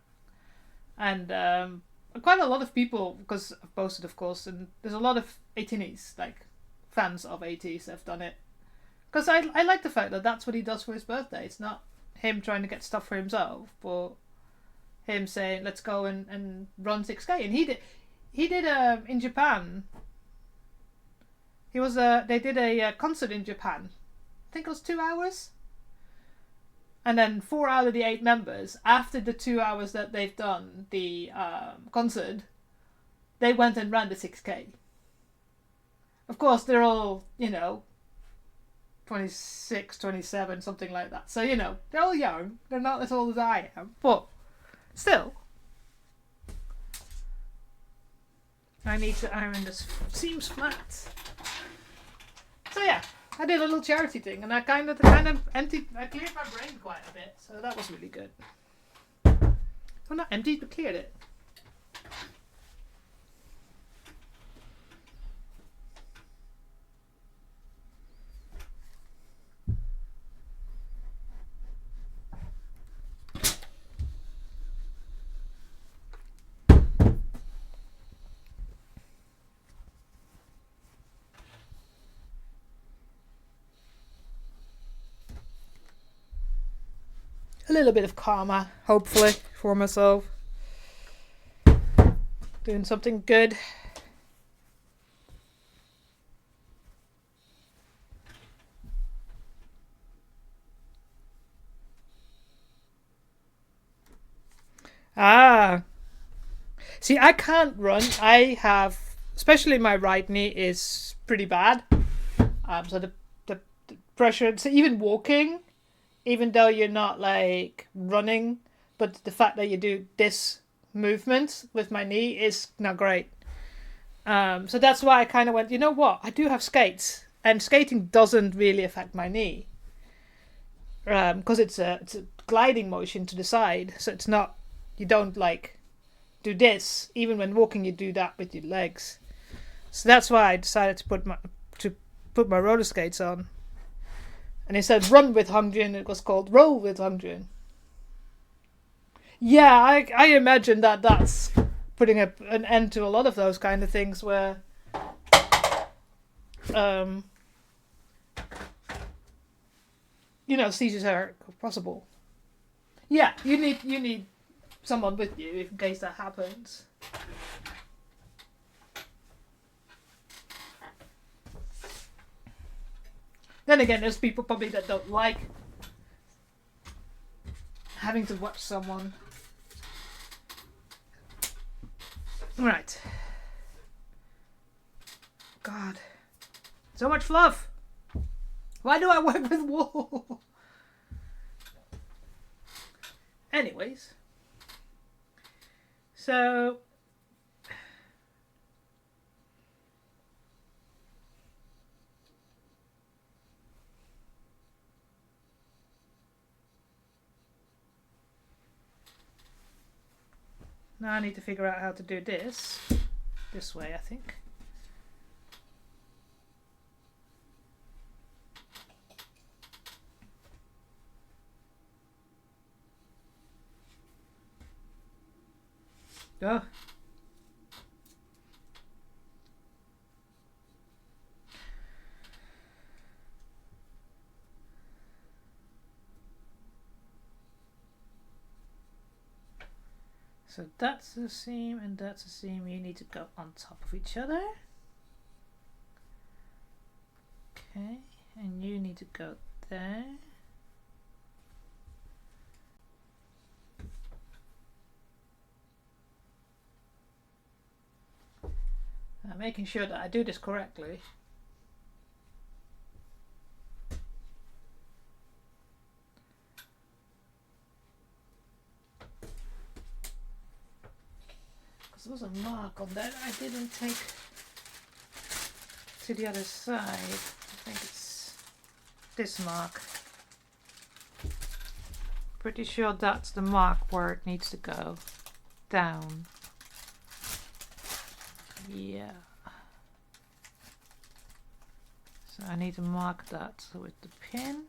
and quite a lot of people, because I've posted, of course, and there's a lot of 18s, like fans of 80s have done it, because I like the fact that that's what he does for his birthday. It's not him trying to get stuff for himself, but him saying let's go and run 6K, and he did in Japan. They did a concert in Japan. I think it was 2 hours. And then 4 out of the 8 members, after the 2 hours that they've done the concert, they went and ran the 6K. Of course, they're all, you know, 26, 27, something like that. So, you know, they're all young. They're not as old as I am. But still, I need to iron this seams flat. So yeah, I did a little charity thing, and I kind of emptied. I cleared my brain quite a bit, so that was really good. Well, not emptied, but cleared it. A little bit of karma, hopefully, for myself. Doing something good. Ah. See, I can't run. I have, especially my right knee is pretty bad. So the pressure, so even walking, even though you're not like running, but the fact that you do this movement with my knee is not great. So that's why I kind of went, you know what? I do have skates, and skating doesn't really affect my knee, because it's a gliding motion to the side. So it's not, you don't like do this. Even when walking, you do that with your legs. So that's why I decided to put my roller skates on. And instead of run with Hongjin, it was called roll with Hongjin. Yeah, I imagine that's putting an end to a lot of those kind of things where you know, seizures are possible. Yeah, you need someone with you in case that happens. Then again, there's people probably that don't like having to watch someone. Right. God. So much fluff. Why do I work with wool? Anyways. So now I need to figure out how to do this way, I think. Oh. So that's the seam and that's the seam. You need to go on top of each other. Okay, and you need to go there. I'm making sure that I do this correctly. there was a mark on that I didn't take to the other side. I think it's this mark. Pretty sure that's the mark where it needs to go. Down. Yeah. So I need to mark that with the pin.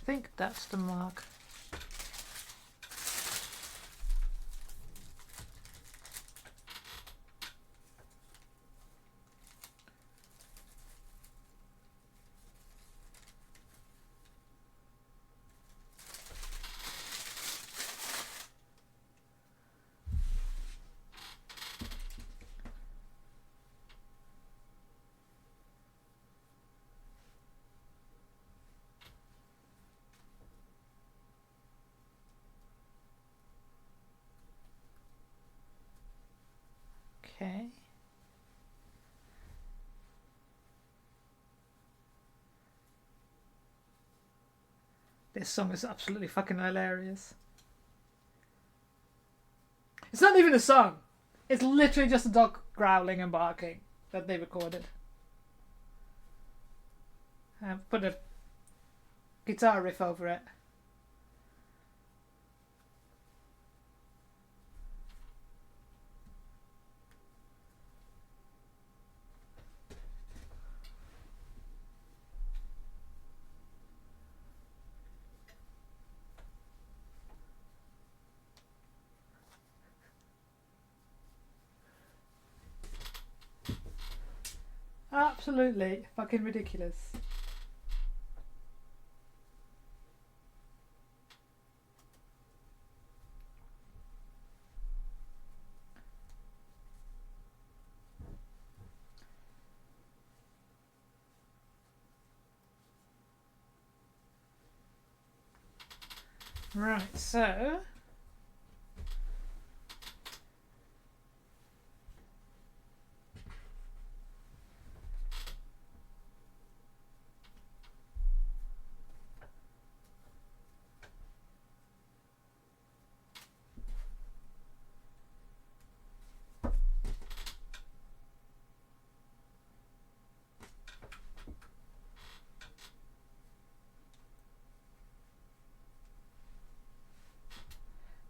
I think that's the mark. Okay. This song is absolutely fucking hilarious. It's not even a song. It's literally just a dog growling and barking that they recorded. I've put a guitar riff over it. Absolutely fucking ridiculous. Right, so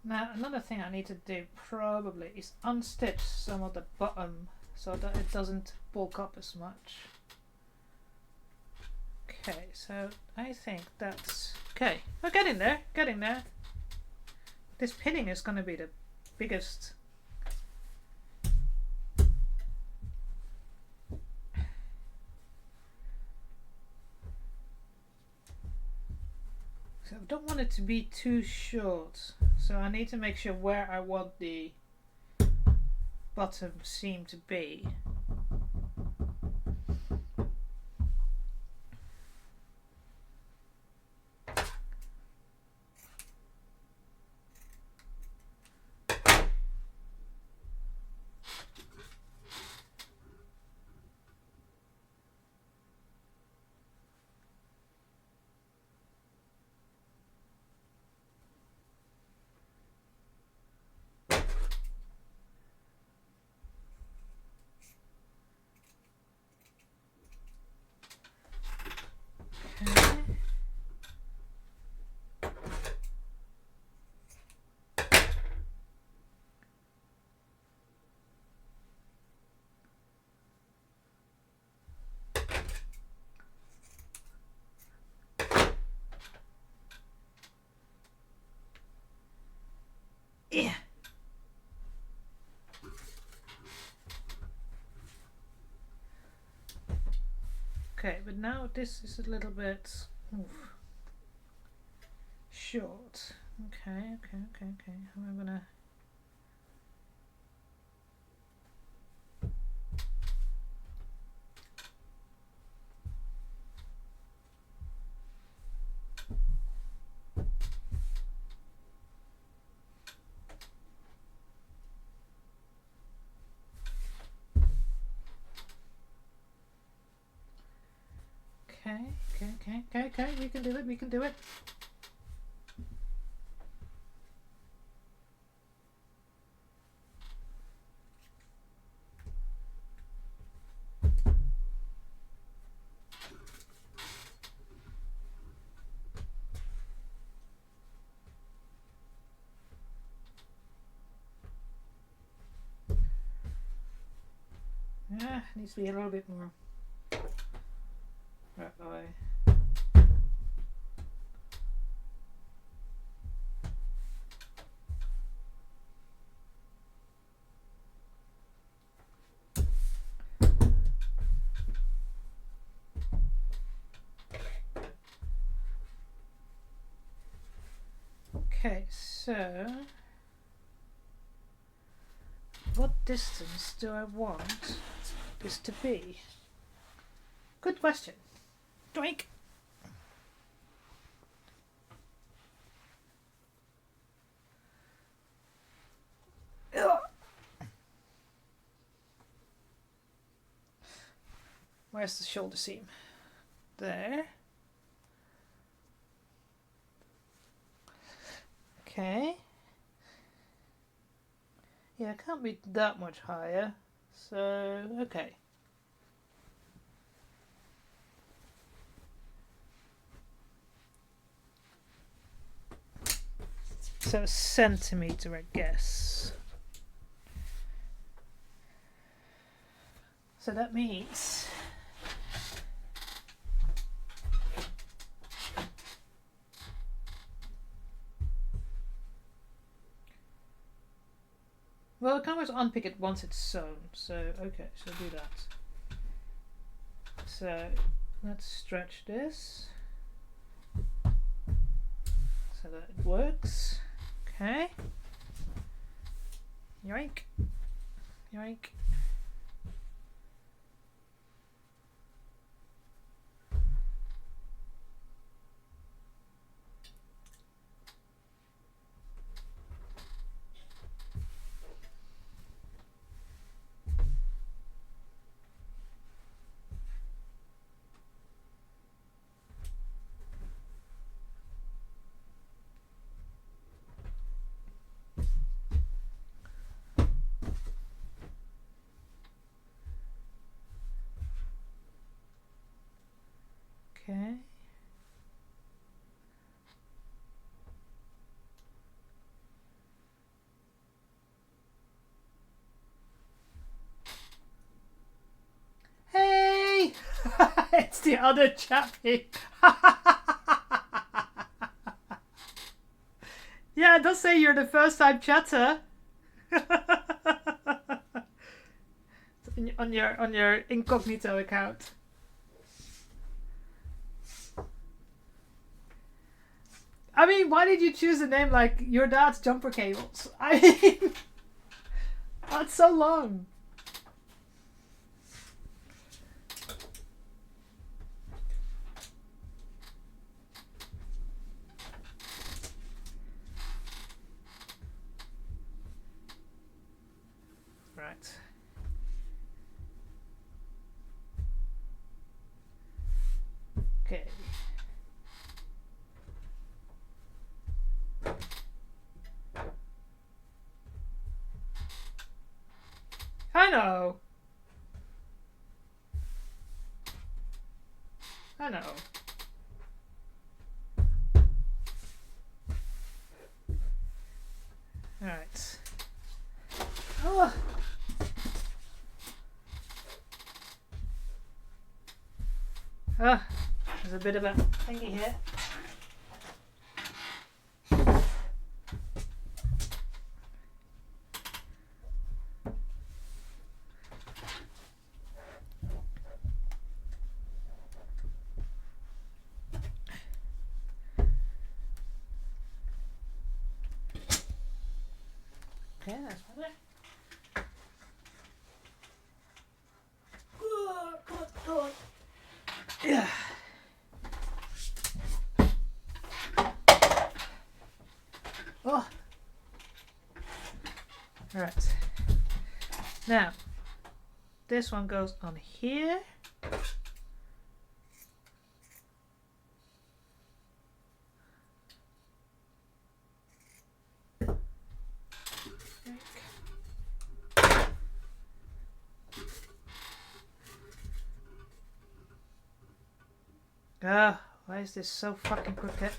now another thing I need to do probably is unstitch some of the bottom so that it doesn't bulk up as much. Okay, so I think that's okay. We're getting there, getting there. This pinning is going to be the biggest. So I don't want it to be too short. So I need to make sure where I want the bottom seam to be. Yeah. Okay, but now this is a little bit short. Okay. How am I gonna? Okay. We can do it. Yeah, needs to be a little bit more. Right, bye. Okay, so what distance do I want this to be? Good question. Doink! Ugh. Where's the shoulder seam? There. Okay. Yeah, it can't be that much higher. So, okay. So a centimetre, I guess. So that means well, I can always unpick it once it's sewn. So okay, so do that. So let's stretch this so that it works. Okay. Yoink. Yoink. Okay. Hey! It's the other chappie. Yeah, it does say you're the first time chatter. on your incognito account. I mean, why did you choose a name like your dad's jumper cables? I mean, that's so long. Right. Okay. I know. I know. Alright. Oh. Ah, there's a bit of a thingy here. Okay, that's better. Oh, come on, come on. Yeah. Oh. Alright. Now, this one goes on here. Ah, why is this so fucking crooked?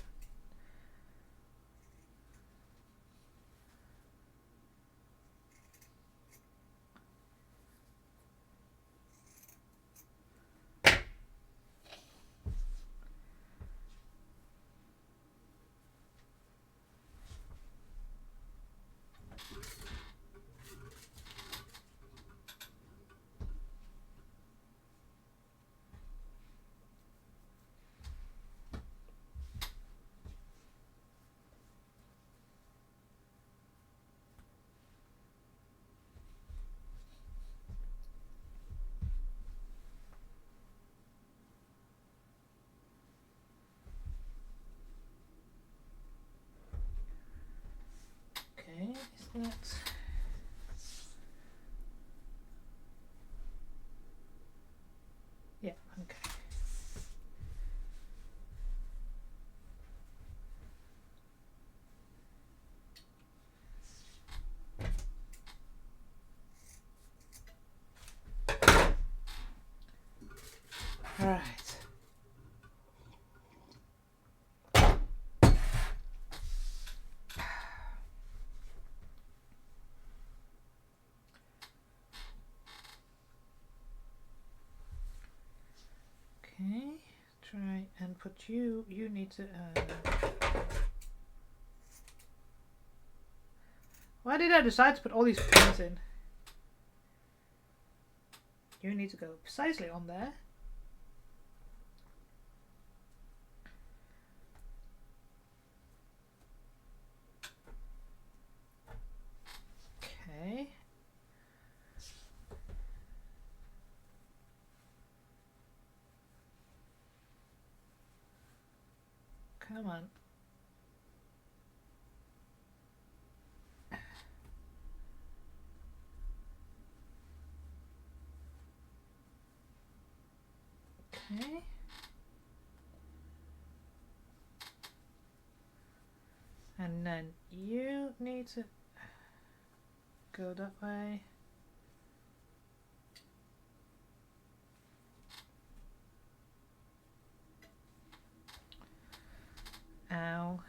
Let's... Yeah, okay. Right. Okay, try and put you need to... Why did I decide to put all these pins in? You need to go precisely on there. Okay. Come on. Okay. And then you need to go that way. Ow.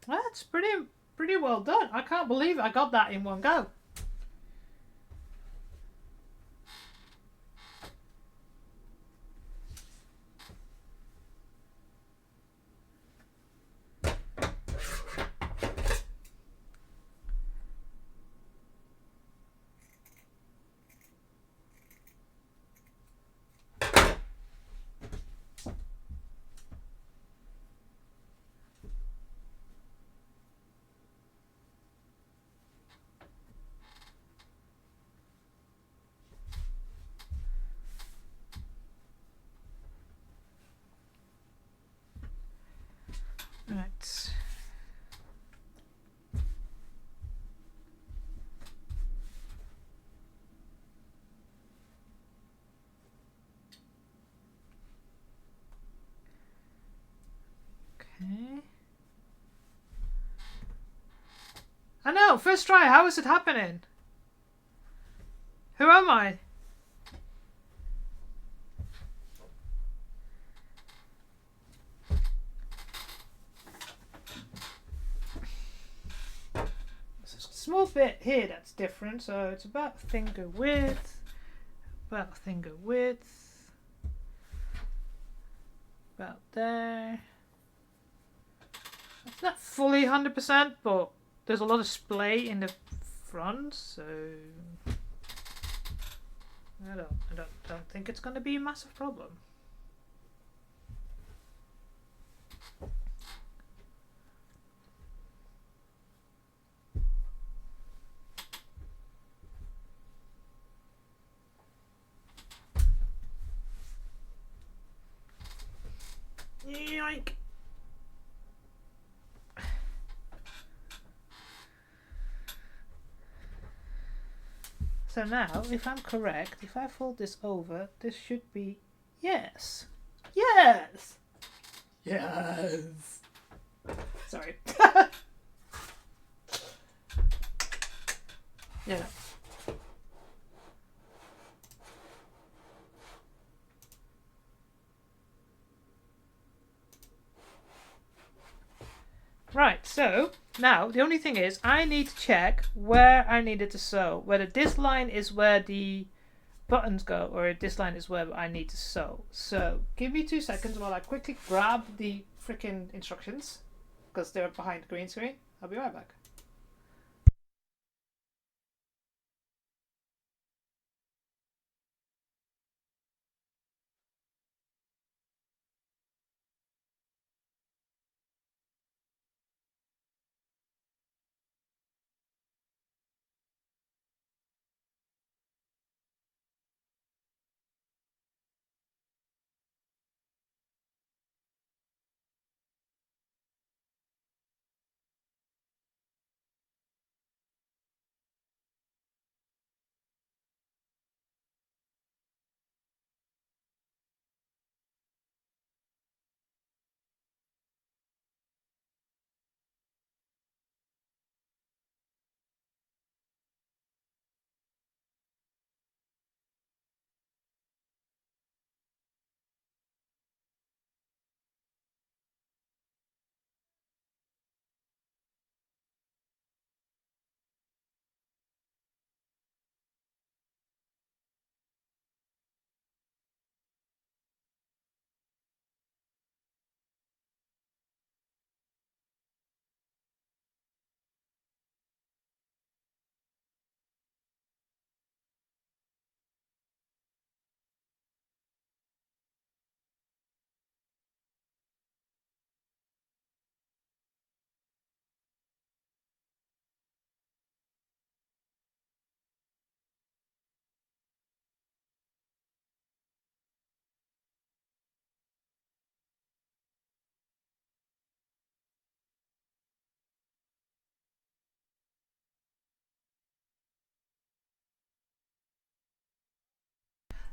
That's pretty well done. I can't believe I got that in one go. Right. Okay. I know, first try, how is it happening? Who am I? There's a small bit here that's different, so it's about finger width, about there. It's not fully 100%, but there's a lot of splay in the front, so I don't think it's going to be a massive problem. Yoink. So now, if I'm correct, if I fold this over, this should be yes. Yes! Yes! Sorry. Yeah. Right, so now the only thing is I need to check where I needed to sew, whether this line is where the buttons go or this line is where I need to sew. So give me 2 seconds while I quickly grab the freaking instructions because they're behind the green screen. I'll be right back.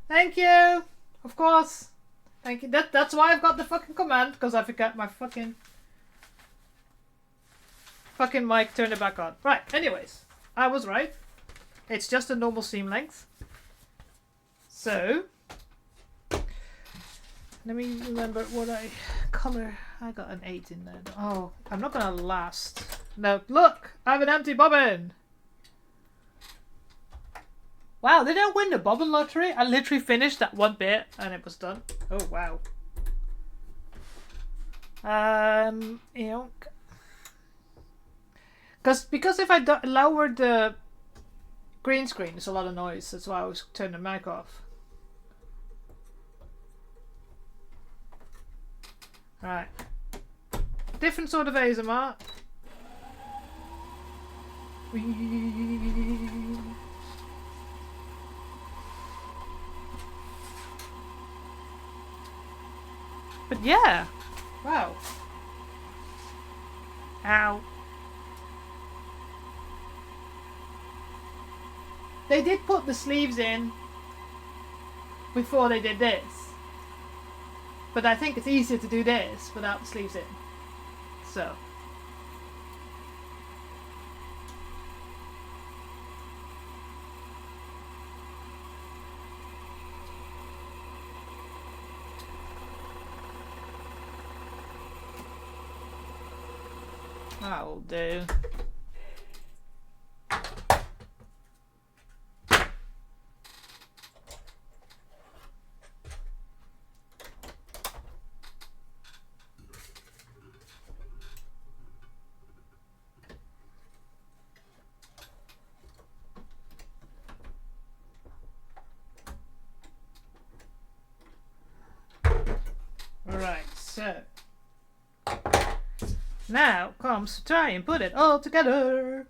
Thank you. Of course. Thank you. That's why I've got the fucking command, because I forgot my fucking mic. Turn it back on. Right. Anyways, I was right. It's just a normal seam length. So let me remember what color. I got an 8 in there. Oh, I'm not gonna last. No, look, I have an empty bobbin. Wow, did I win the bobbin lottery? I literally finished that one bit and it was done. Oh wow. You know, because if I lower the green screen, it's a lot of noise. That's why I always turn the mic off. Right. Different sort of ASMR. But yeah. Wow. Ow. They did put the sleeves in before they did this. But I think it's easier to do this without the sleeves in. So. That'll do. Alright, so now comes to try and put it all together.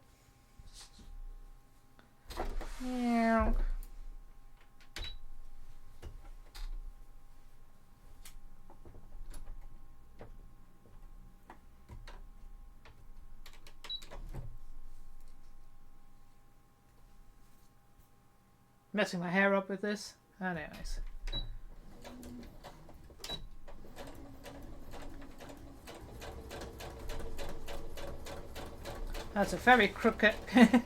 Yeah. Messing my hair up with this. Anyways. That's a very crooked pen.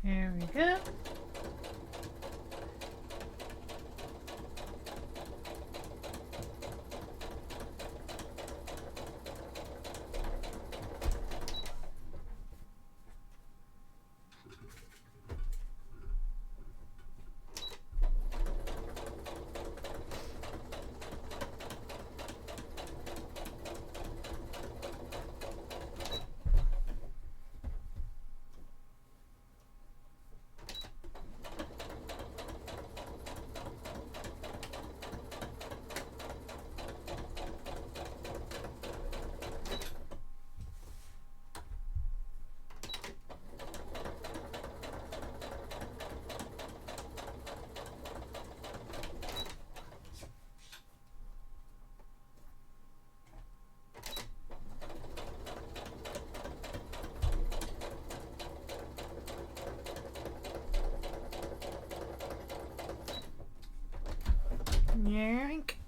Here we go. Yank.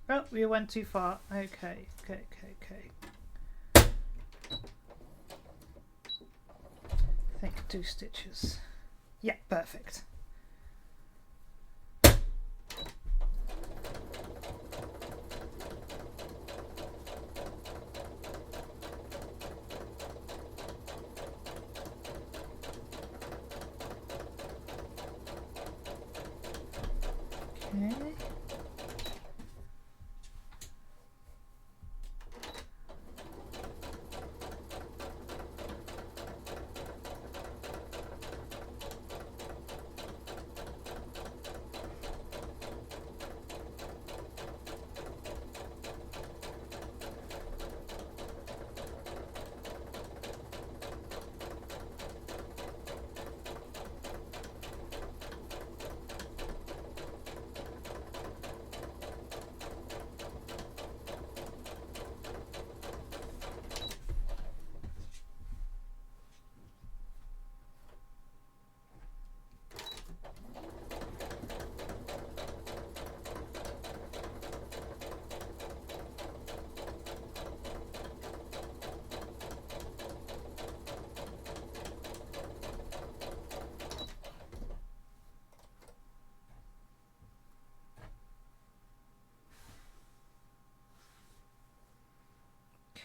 Oh, we went too far. Okay. I think 2 stitches. Yeah, perfect. Okay.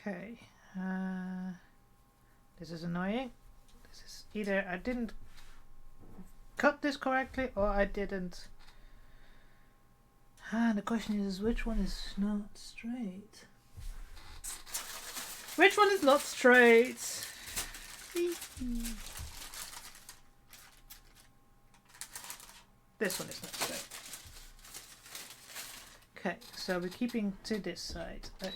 Okay, this is annoying. This is either I didn't cut this correctly or I didn't. The question is, which one is not straight? Which one is not straight? This one is not straight. Okay, so we're keeping to this side. Okay.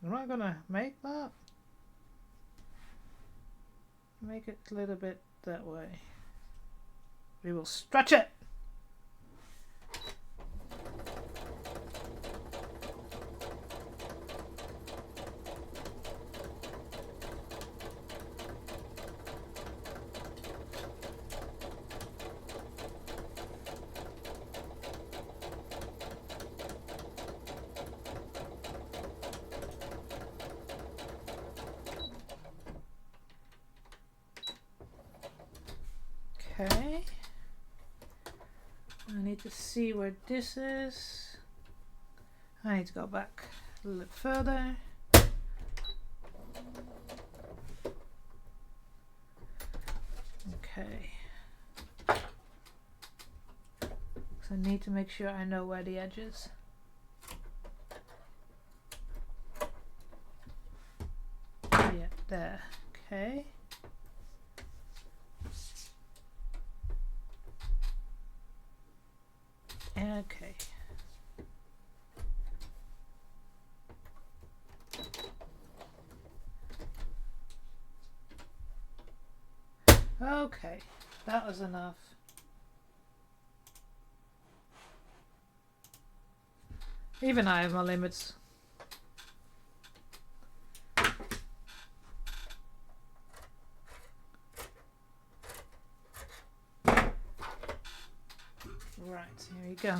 Am I gonna make that? Make it a little bit that way. We will stretch it! Okay. I need to see where this is. I need to go back a little bit further. Okay. So I need to make sure I know where the edge is. Yeah, there. Okay. Okay. Okay, that was enough. Even I have my limits. Right, here we go.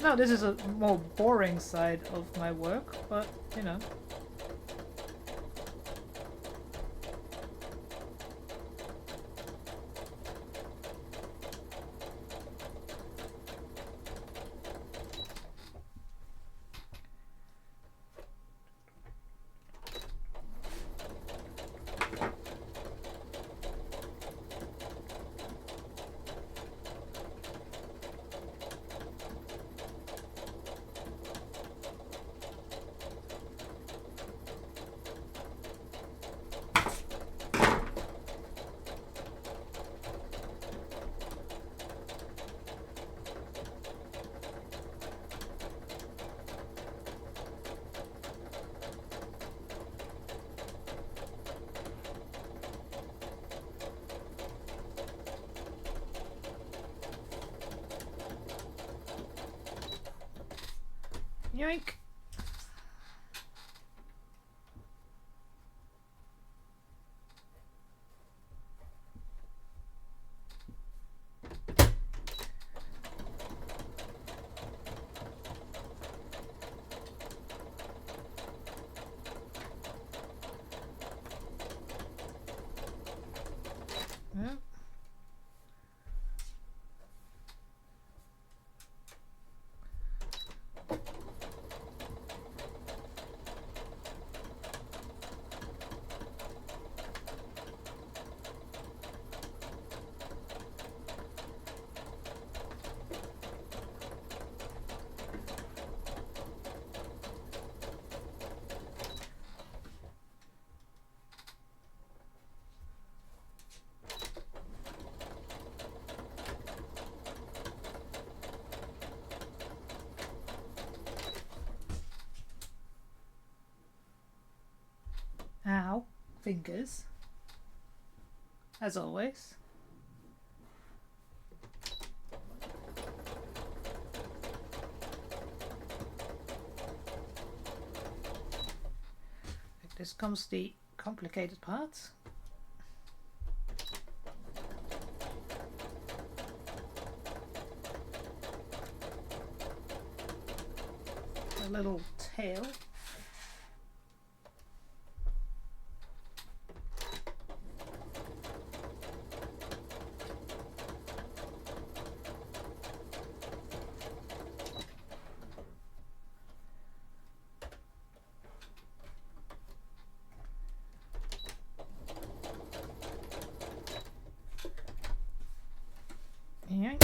No, this is a more boring side of my work, but you know. Yoink! fingers, as always. This comes the complicated part. A little tail. Yank.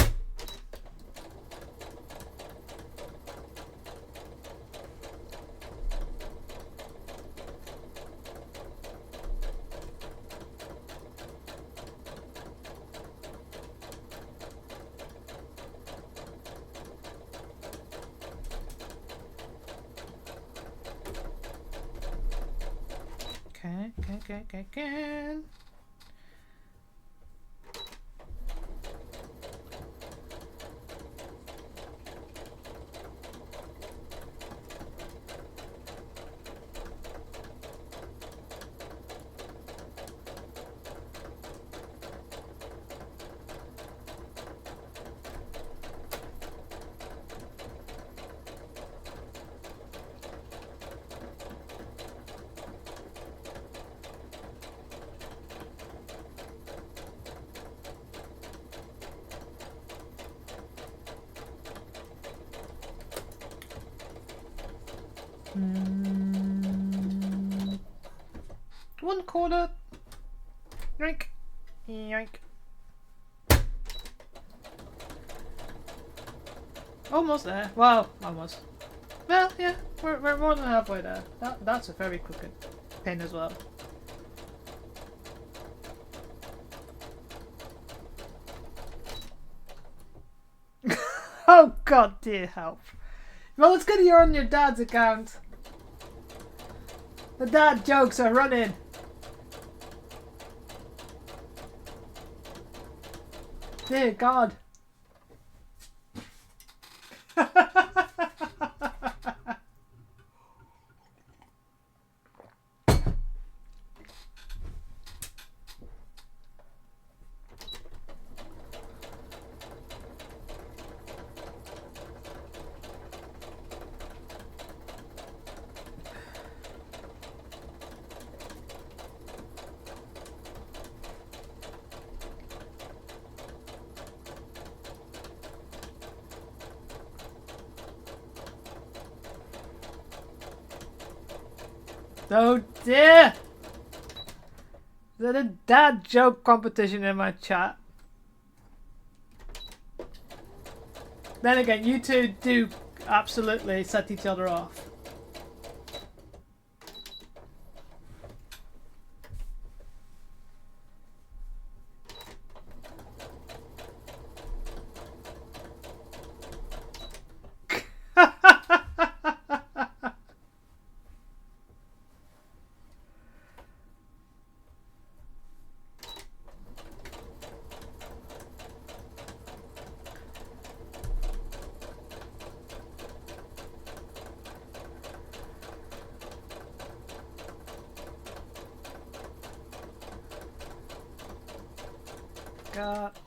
Okay. One corner. Yoink. Yoink. Almost there. Well, almost. Well, yeah, we're more than halfway there. That's a very crooked pin as well. Oh God, dear help. Well, it's good you're on your dad's account. The dad jokes are running. Dear God. Oh dear! Is that a dad joke competition in my chat? Then again, you two do absolutely set each other off.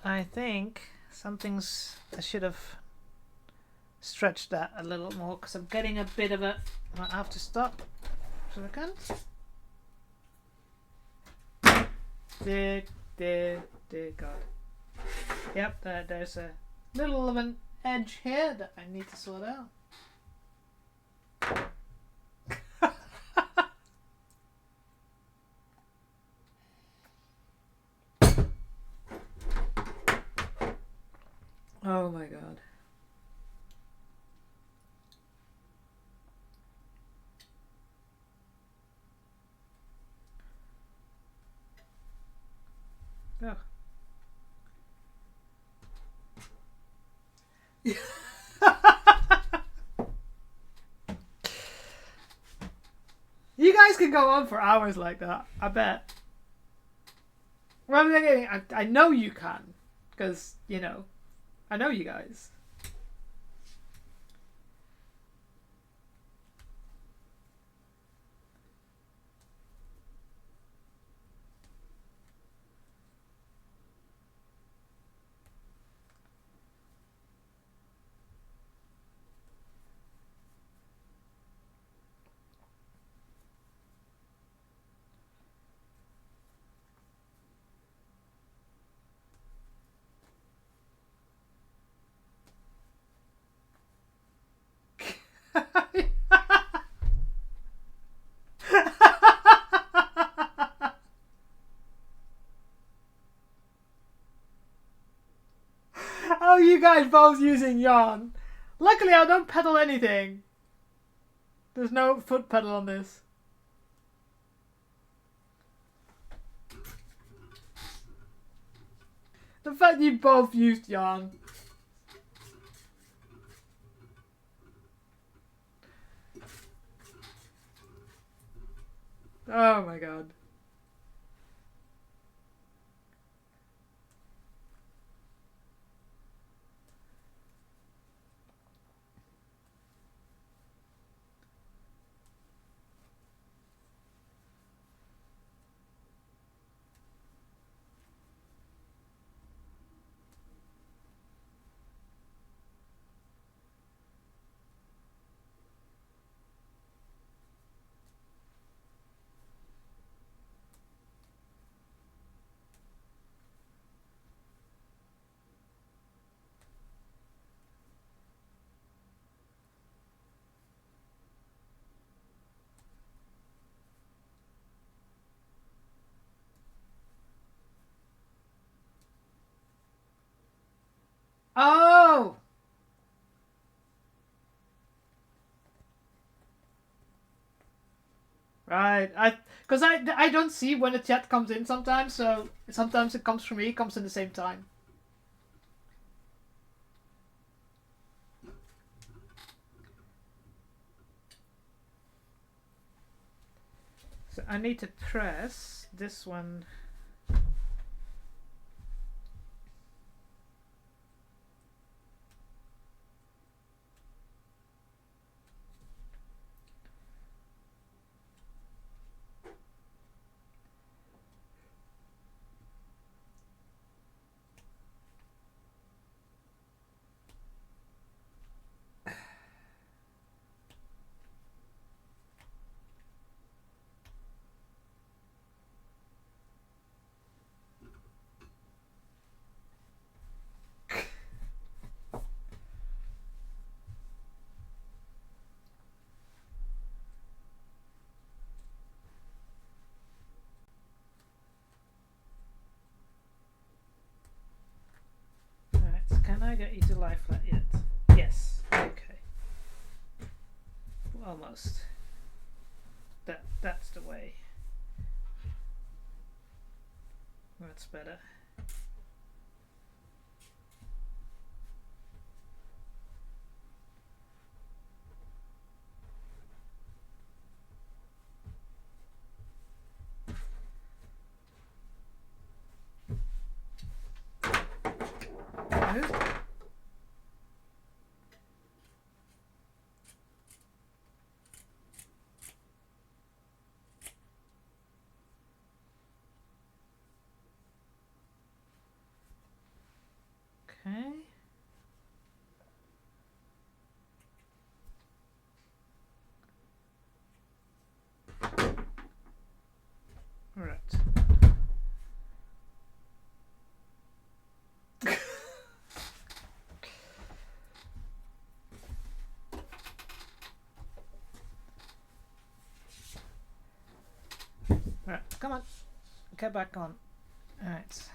I think something's... I should have stretched that a little more because I'm getting a bit of a... I have to stop for a second. Dear God. Yep, there's a little of an edge here that I need to sort out. Oh my God. Oh. You guys could can go on for hours like that. I bet. Well, I'm thinking, I know you can, because you know, I know you guys. Oh, you guys both using yarn. Luckily, I don't pedal anything. There's no foot pedal on this. The fact you both used yarn. Oh my god. Oh! Right. Because I don't see when the chat comes in sometimes, so sometimes it comes from me, it comes in the same time. So I need to press this one. Can I get you to lie flat yet? Yes. Okay. Almost. That's the way. That's better. Okay. All right. Alright, come on. Get back on. Alright.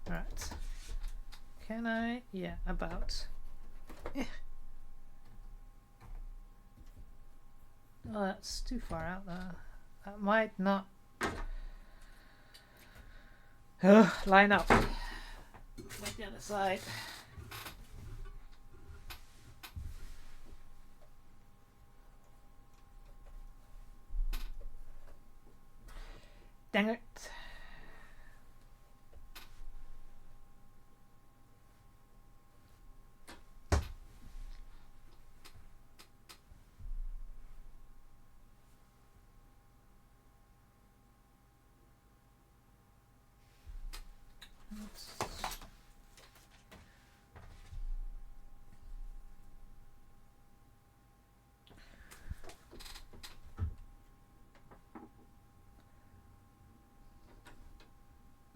Alright. Can I? Yeah, about. Oh, that's too far out there. That might not line up. Like the other side. Dang it.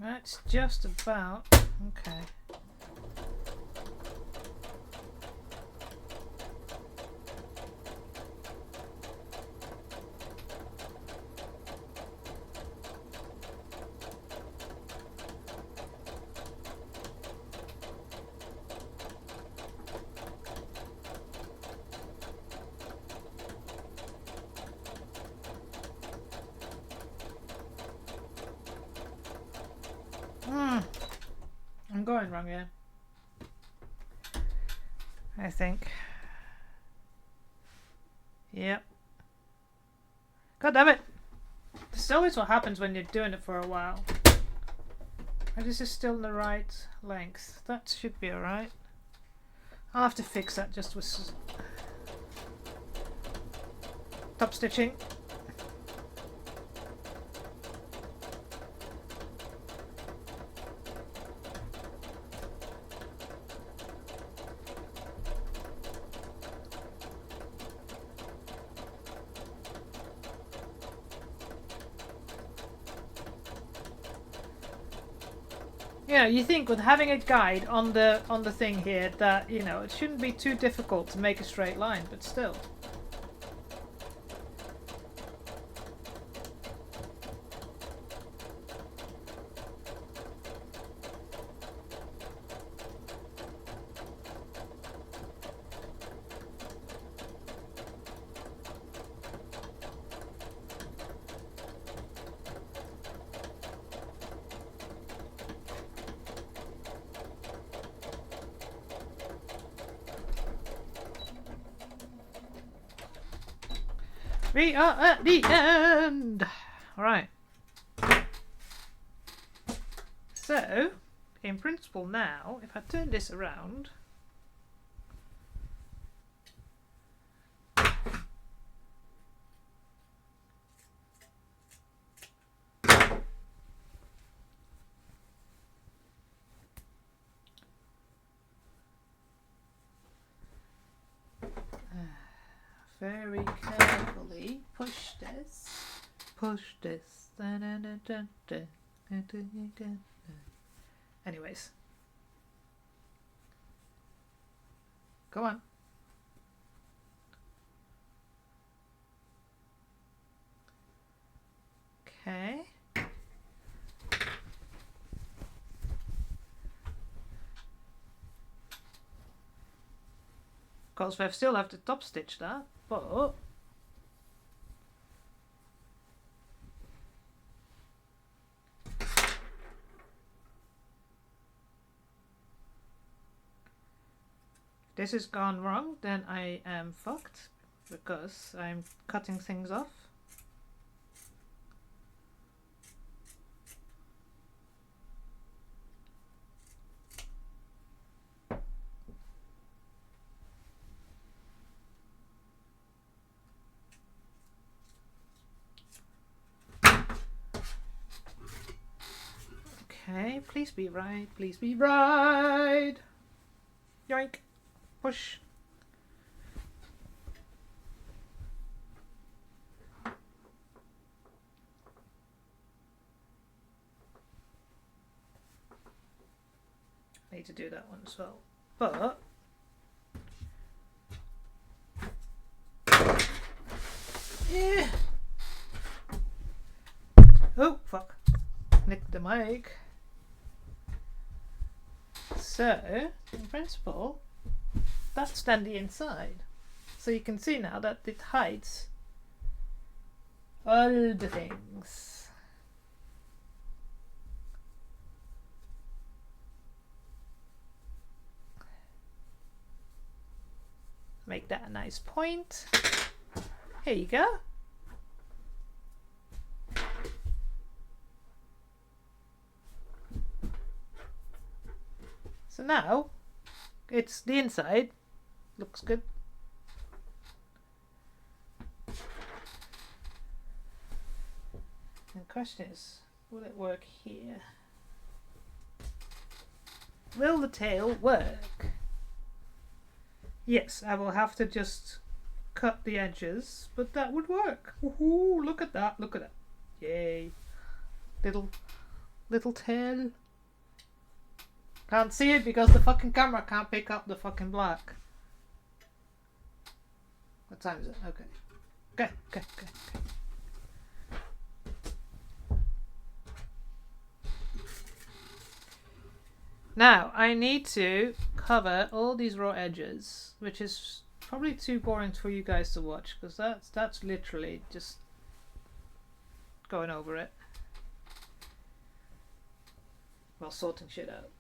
That's just about okay. I'm going wrong here. I think. Yep. God damn it! This is always what happens when you're doing it for a while. And this is still the right length. That should be alright. I'll have to fix that just with top stitching. Yeah, you think with having a guide on the thing here that, you know, it shouldn't be too difficult to make a straight line, but still. We are at the end! Alright. So, in principle now, if I turn this around... very carefully push this. Anyways, go on. Okay. Of course, we still have to top stitch that, but if this has gone wrong, then I am fucked because I'm cutting things off. Okay, please be right, please be right. Yoink, push. Need to do that one as well, but yeah. Oh fuck, nicked the mic. So, in principle, that's then the inside. So you can see now that it hides all the things. Make that a nice point. Here you go. So now it's the inside. Looks good. And the question is, will it work here? Will the tail work? Yes, I will have to just cut the edges, but that would work. Woohoo, look at that, look at that. Yay. Little tail. Can't see it because the fucking camera can't pick up the fucking black. What time is it? Okay. Okay. Now, I need to cover all these raw edges, which is probably too boring for you guys to watch, because that's literally just going over it while sorting shit out.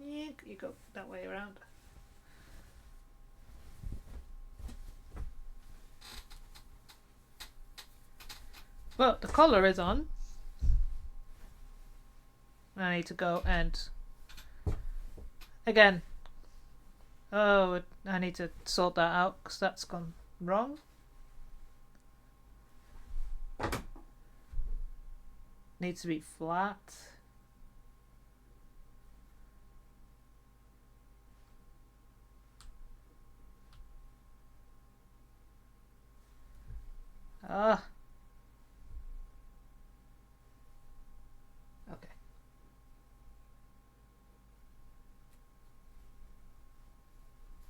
Yeah, you go that way around. Well, the collar is on. I need to go and again. Oh, I need to sort that out because that's gone wrong. Needs to be flat. Ah. Okay.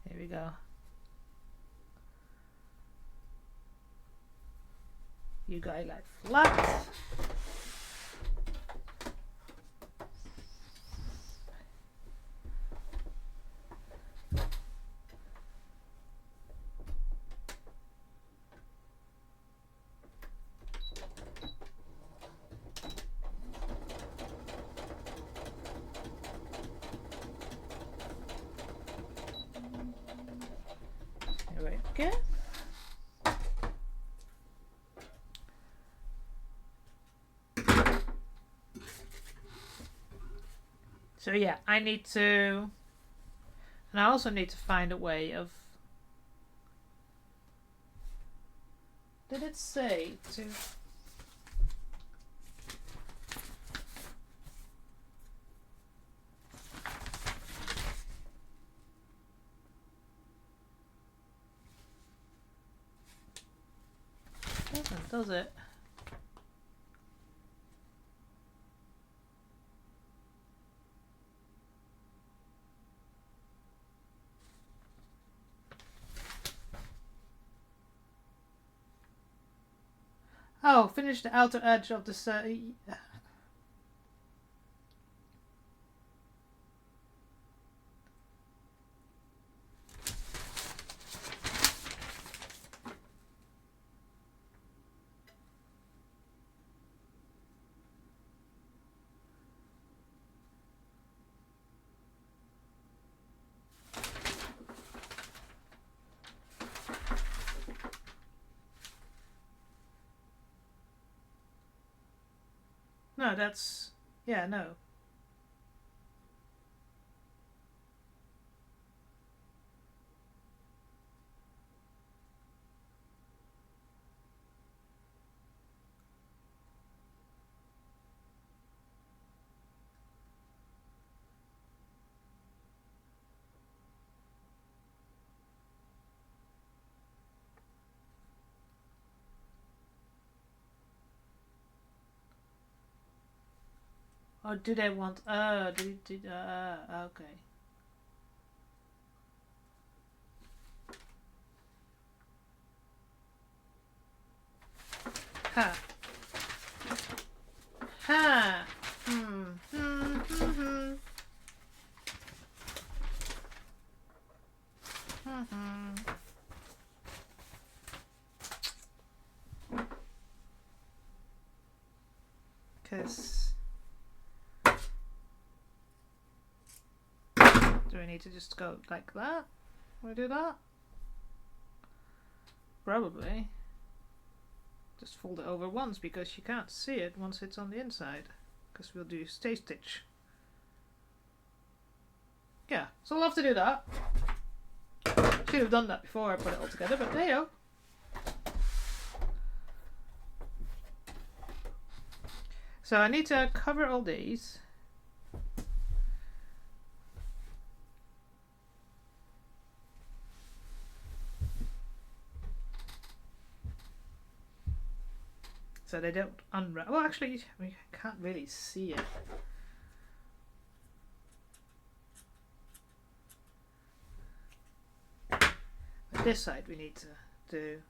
Here we go. You guys like flat. Okay. So yeah, I need to, and I also need to find a way of, did it say to, doesn't, does it? Oh, finish the outer edge of the No, that's, yeah, no. Or do they want, okay. Ha. Ha. Because do I need to just go like that? Will I do that? Probably. Just fold it over once because you can't see it once it's on the inside. Because we'll do stay stitch. Yeah, so I'll have to do that. Should have done that before I put it all together, but there you go. So I need to cover all these. So they don't unravel. Well, actually, we can't really see it. But this side we need to do.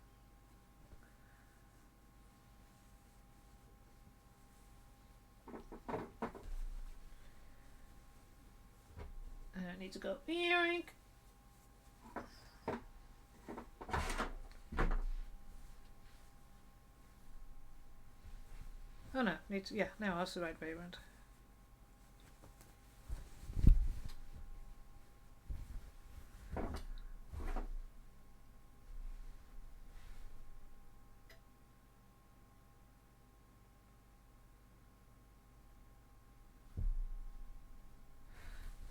And I need to go yoink. Oh no, need to, yeah, now that's the right way around.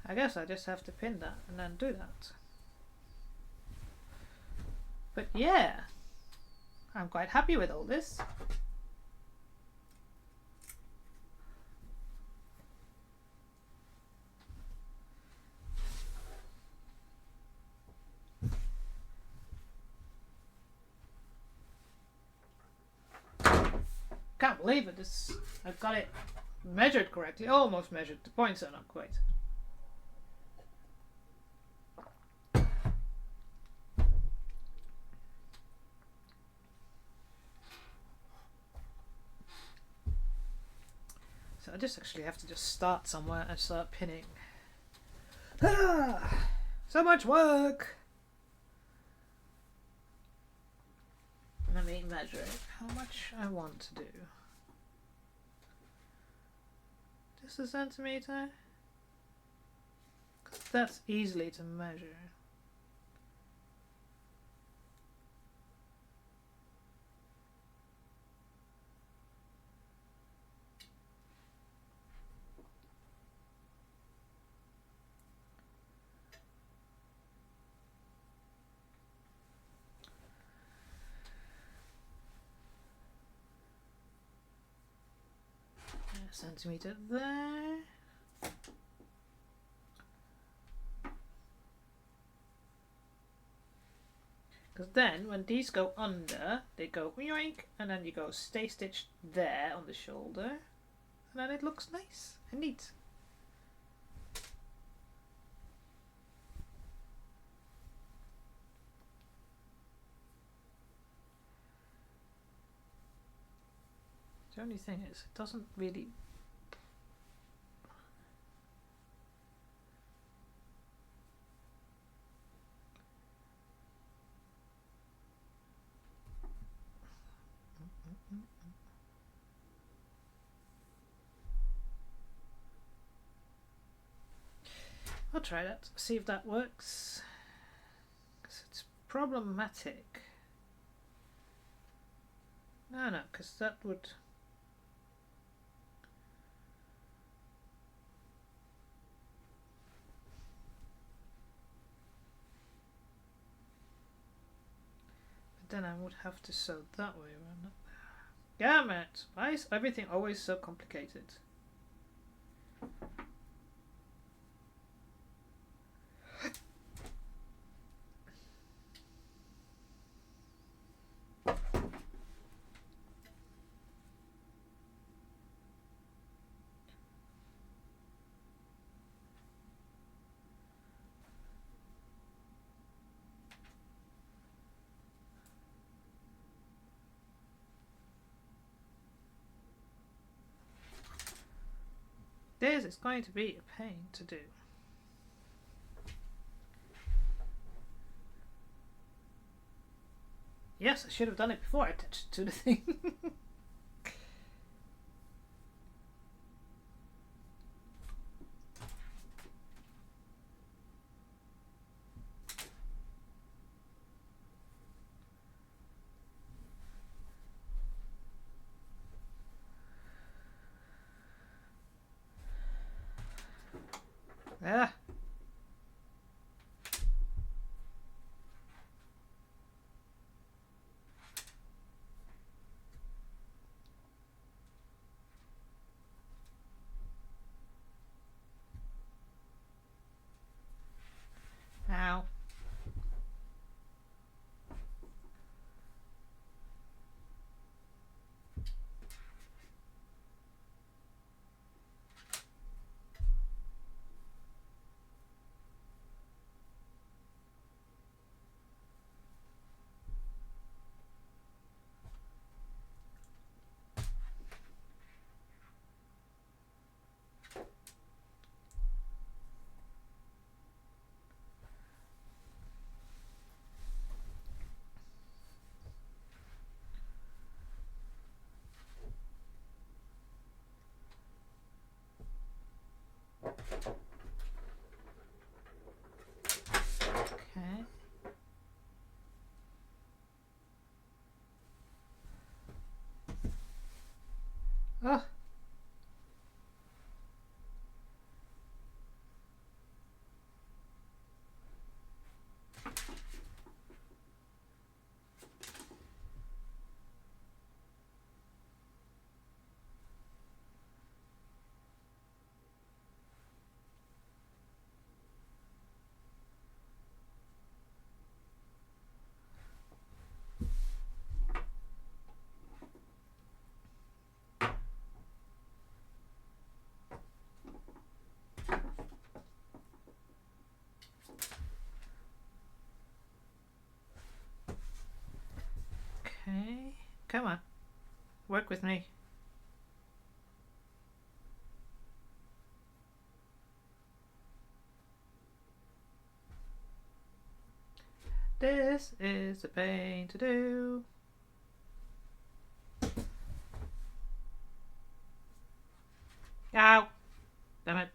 I guess I just have to pin that and then do that. But yeah, I'm quite happy with all this. Can't believe it. I've got it measured correctly, almost measured. The points are not quite. So I just actually have to just start somewhere and start pinning. Ah, so much work! Let me measure how much I want to do. Just a centimeter? 'Cause that's easily to measure. A centimeter there. Because then when these go under, they go yoink, and then you go stay stitched there on the shoulder, and then it looks nice and neat. The only thing is, it doesn't really. I'll try that, see if that works. Because it's problematic. No, because that would. Then I would have to sew that way around. Damn it! Why is everything always so complicated? This is going to be a pain to do. Yes, I should have done it before I attached it to the thing. Ah. Ow. Okay. Oh. Okay. Come on. Work with me. This is a pain to do. Ow. Damn it.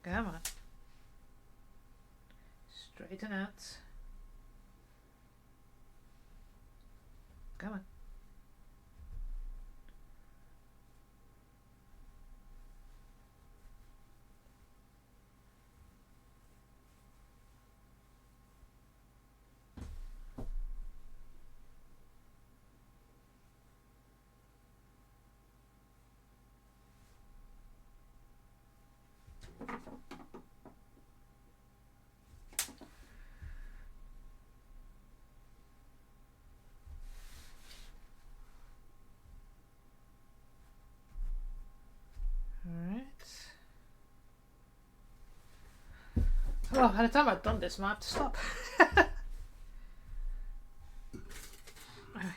Come on. Straighten out. Come on. Oh, by the time I've done this, I have to stop. Alright.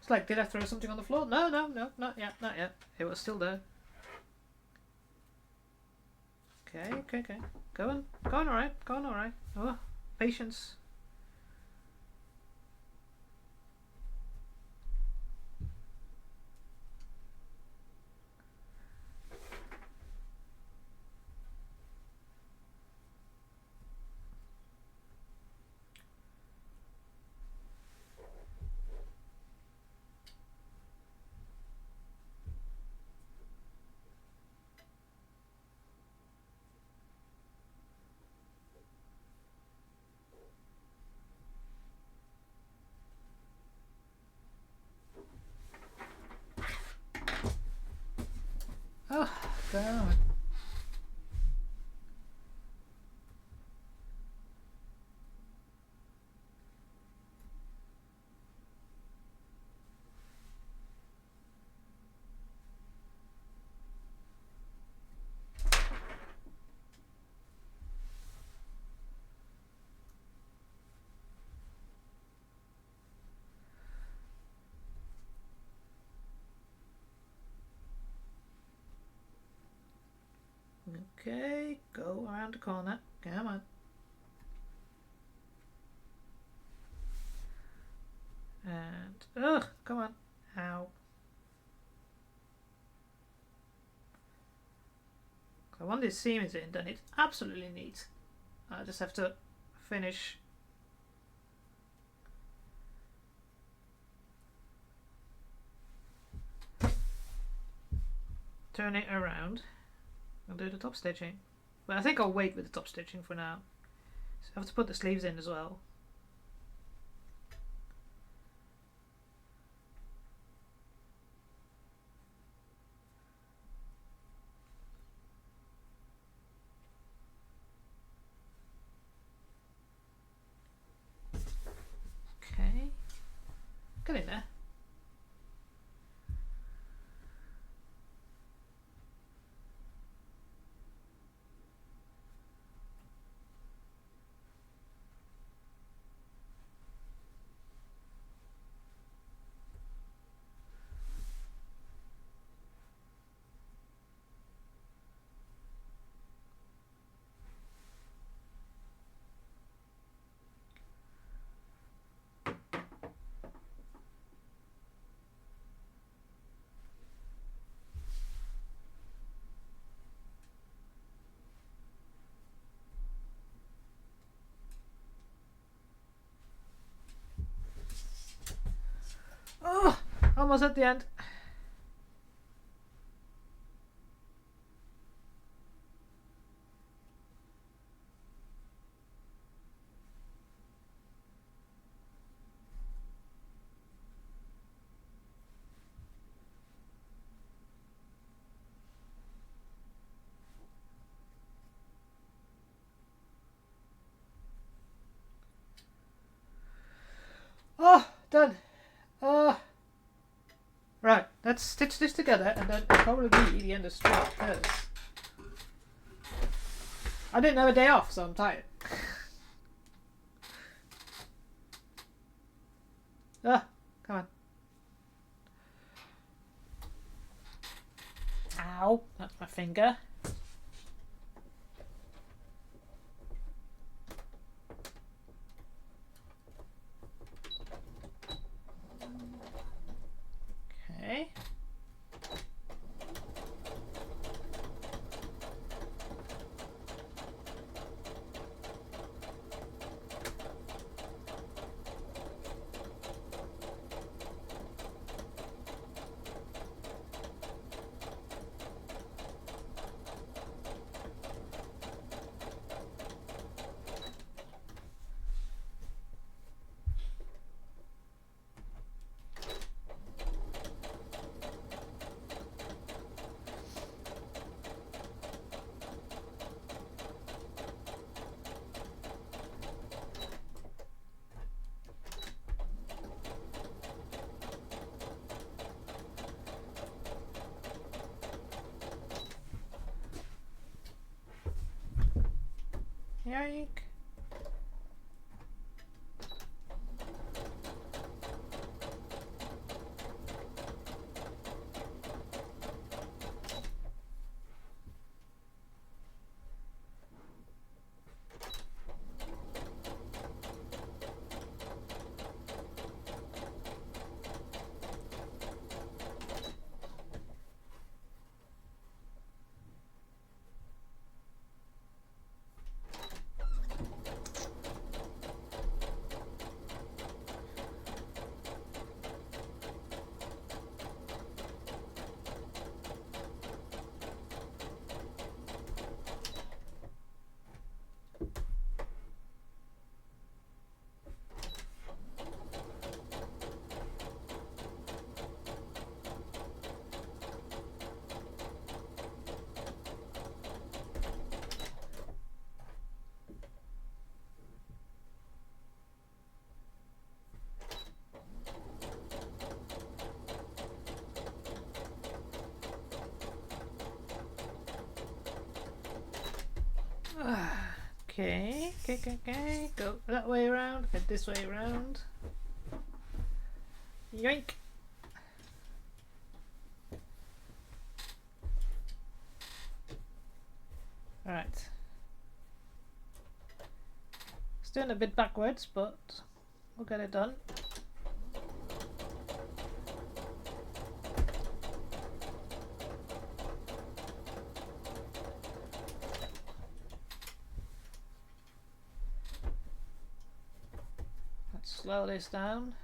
It's like, did I throw something on the floor? No, not yet, not yet. It was still there. Okay. Going alright, Oh, patience. Damn it. Okay, go around the corner. Come on. And, ugh, come on. Ow. I want this seam is in, then it's absolutely neat. I just have to finish. Turn it around and do the top stitching. But I think I'll wait with the top stitching for now. So I have to put the sleeves in as well. Okay. Get in there. Oh, almost at the end. Oh, done. Right, let's stitch this together and then probably be the end of the strip because I didn't have a day off, so I'm tired. Ah, come on. Ow, that's my finger. Okay. Yoink. Okay, okay. Go that way around, and this way around. Yoink. Alright. It's doing a bit backwards, but we'll get it done. Let's slow this down.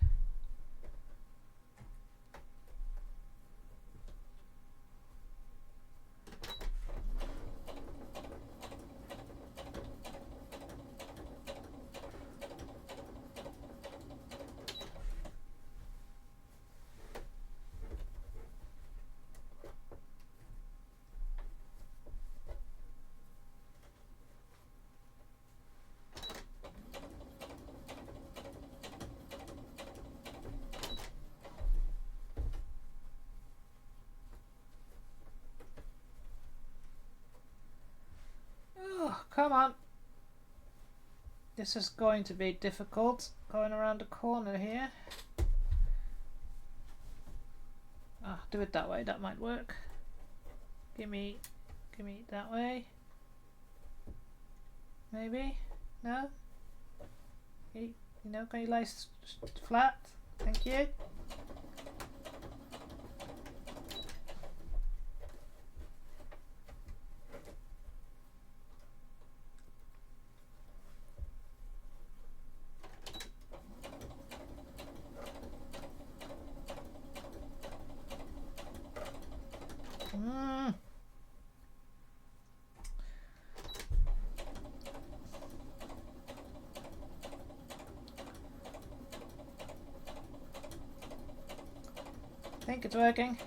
Oh, come on. This is going to be difficult, going around the corner here. Ah, do it that way, that might work. Give me that way. Maybe? No? You know, can you lie flat? Thank you. I think it's working.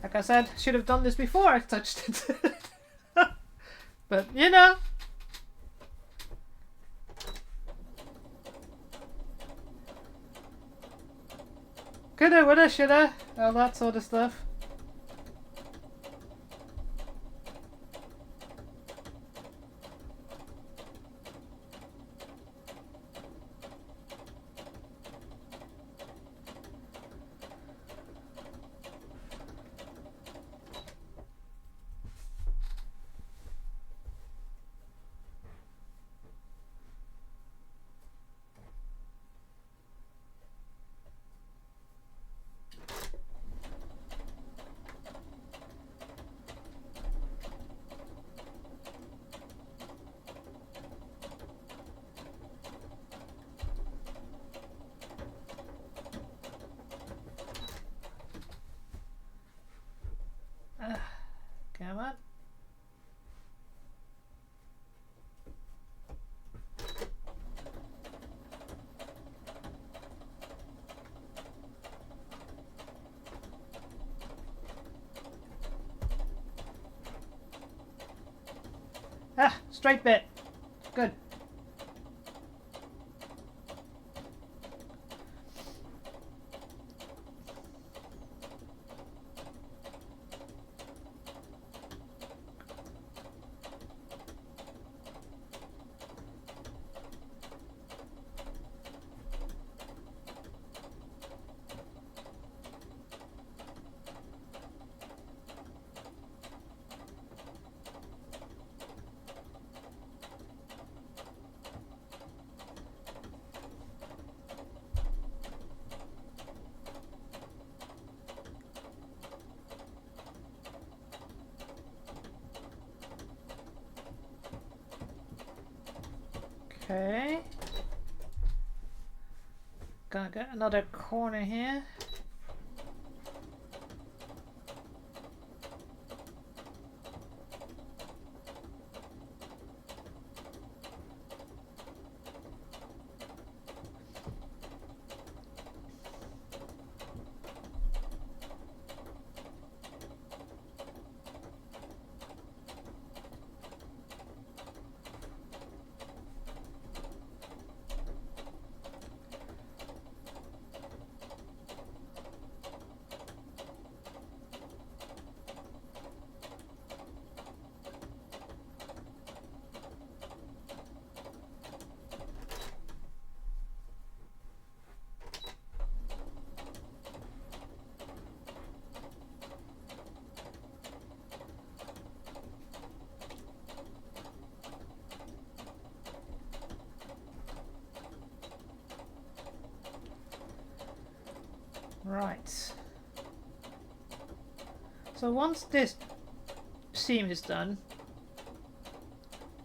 Like I said, should have done this before I touched it. But, you know. Coulda, woulda, shoulda, all that sort of stuff. Come on. Ah, straight bit. Good. Okay. Gonna get another corner here. Right. So once this seam is done,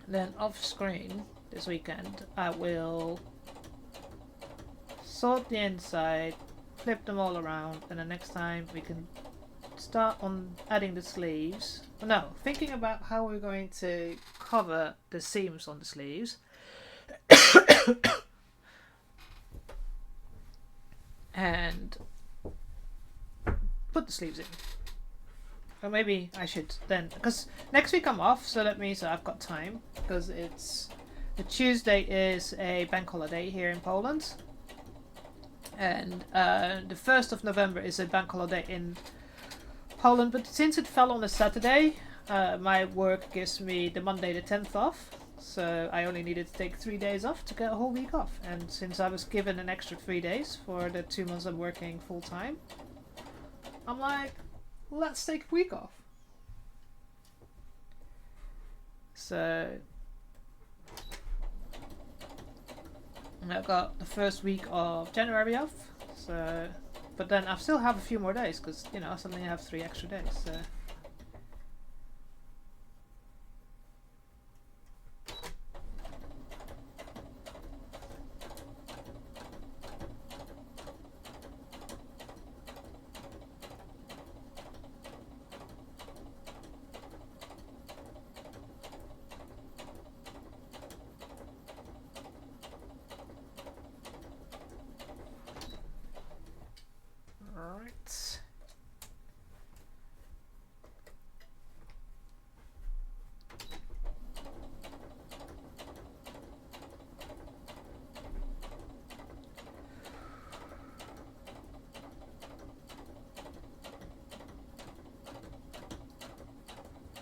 then off screen this weekend I will sort the inside, flip them all around, and the next time we can start on adding the sleeves. No, thinking about how we're going to cover the seams on the sleeves. And put the sleeves in. Or maybe I should then, because next week I'm off, so that means that I've got time, because it's the Tuesday is a bank holiday here in Poland, and the 1st of November is a bank holiday in Poland, but since it fell on a Saturday, my work gives me the Monday the 10th off, so I only needed to take 3 days off to get a whole week off, and since I was given an extra 3 days for the 2 months I'm working full time, I'm like, let's take a week off. So I've got the first week of January off. So, but then I still have a few more days because I suddenly have 3 extra days. So.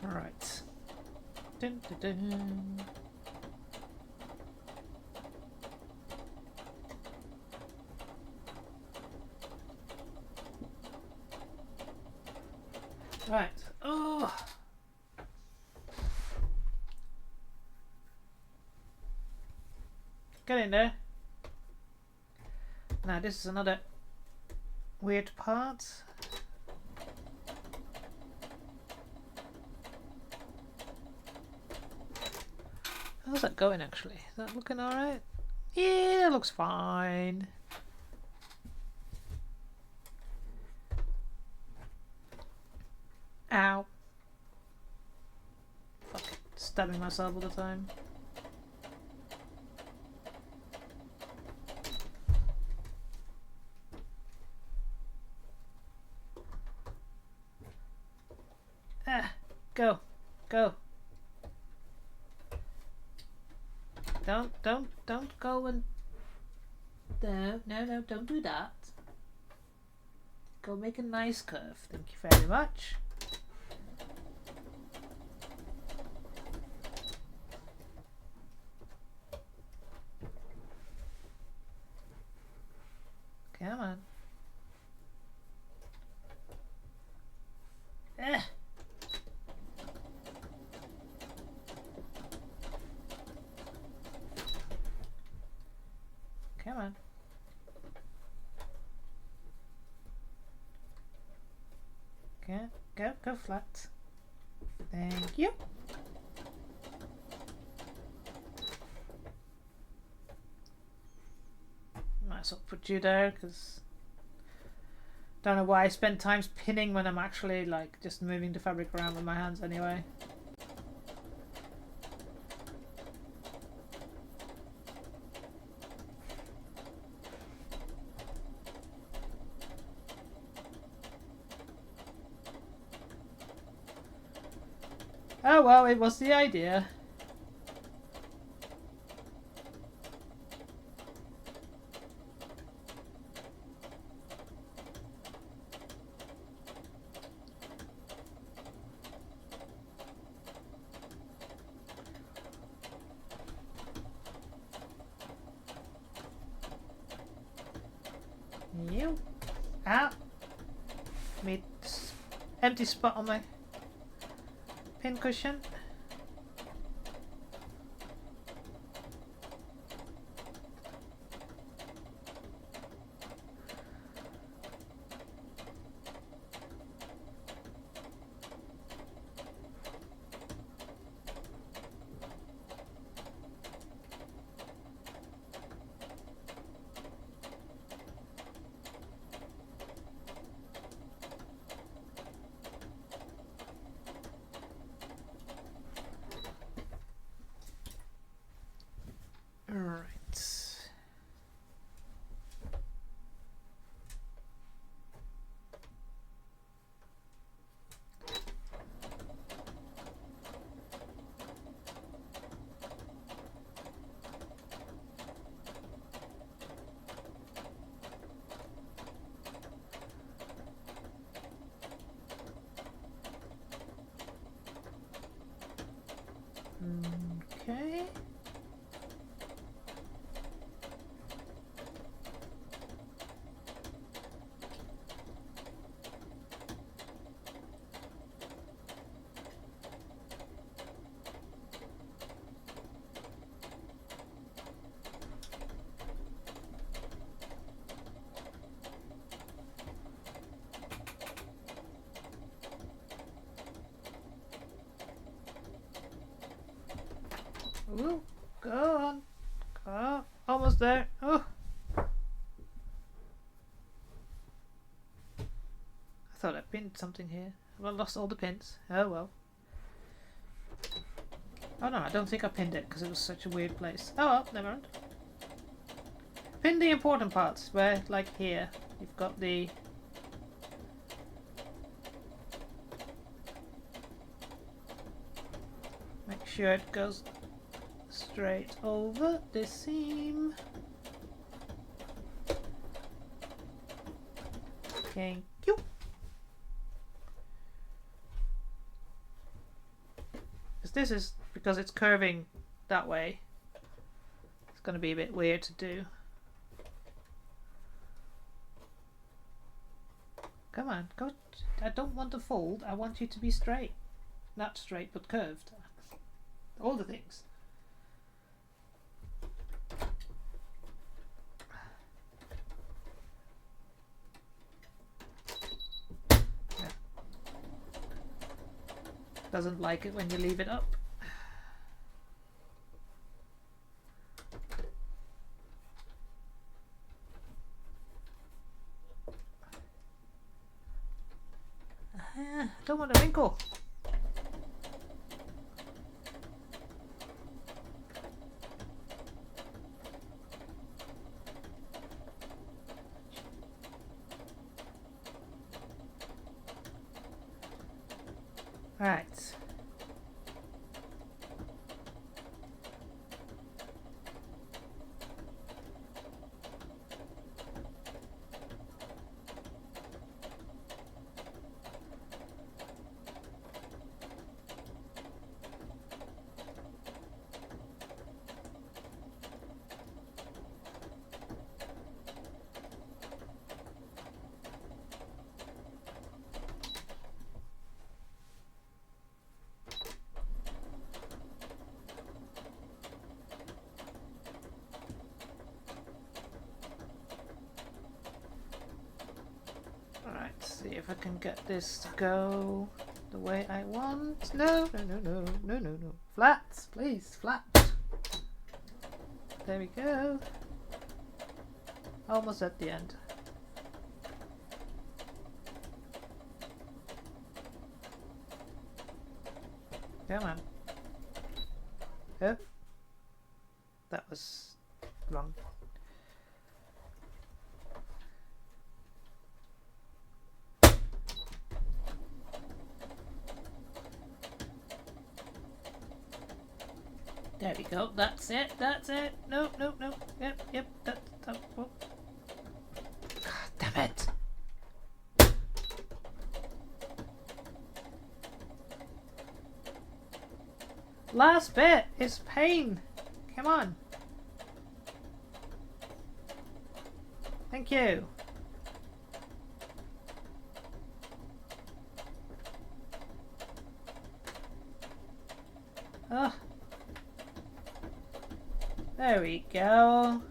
Alright. Dun, dun, dun. Right. Oh. Get in there. Now this is another weird part. How's that going actually? Is that looking alright? Yeah, it looks fine. Ow. Fuck it. Stabbing myself all the time. Ah, go. Go. Don't go and... No, don't do that. Go make a nice curve. Thank you very much. Come on. Come on. Go flat. Thank you. Might as well put you there because don't know why I spend time pinning when I'm actually like just moving the fabric around with my hands anyway. Oh well, it was the idea. You. Ah. Made empty spot on my pin cushion. Ooh, go on. Oh, almost there. Oh. I thought I pinned something here. Well, I lost all the pins. Oh well. Oh no, I don't think I pinned it because it was such a weird place. Oh well, never mind. Pin the important parts where, like here, you've got the... Make sure it goes straight over this seam. Thank you. This is because it's curving that way. It's going to be a bit weird to do. Come on, go. I don't want to fold. I want you to be straight. Not straight, but curved. All the things. Yeah. Doesn't like it when you leave it up. Don't want a wrinkle. Right. See if I can get this to go the way I want. No, no, no, no, no, no, no. Flat, please, flat. There we go. Almost at the end. Come on. Oh. That was wrong. There we go. That's it. That's it. No, no, no. Yep, yep. That. Oh. God damn it. Last bit is pain. Come on. Thank you. Oh. There we go.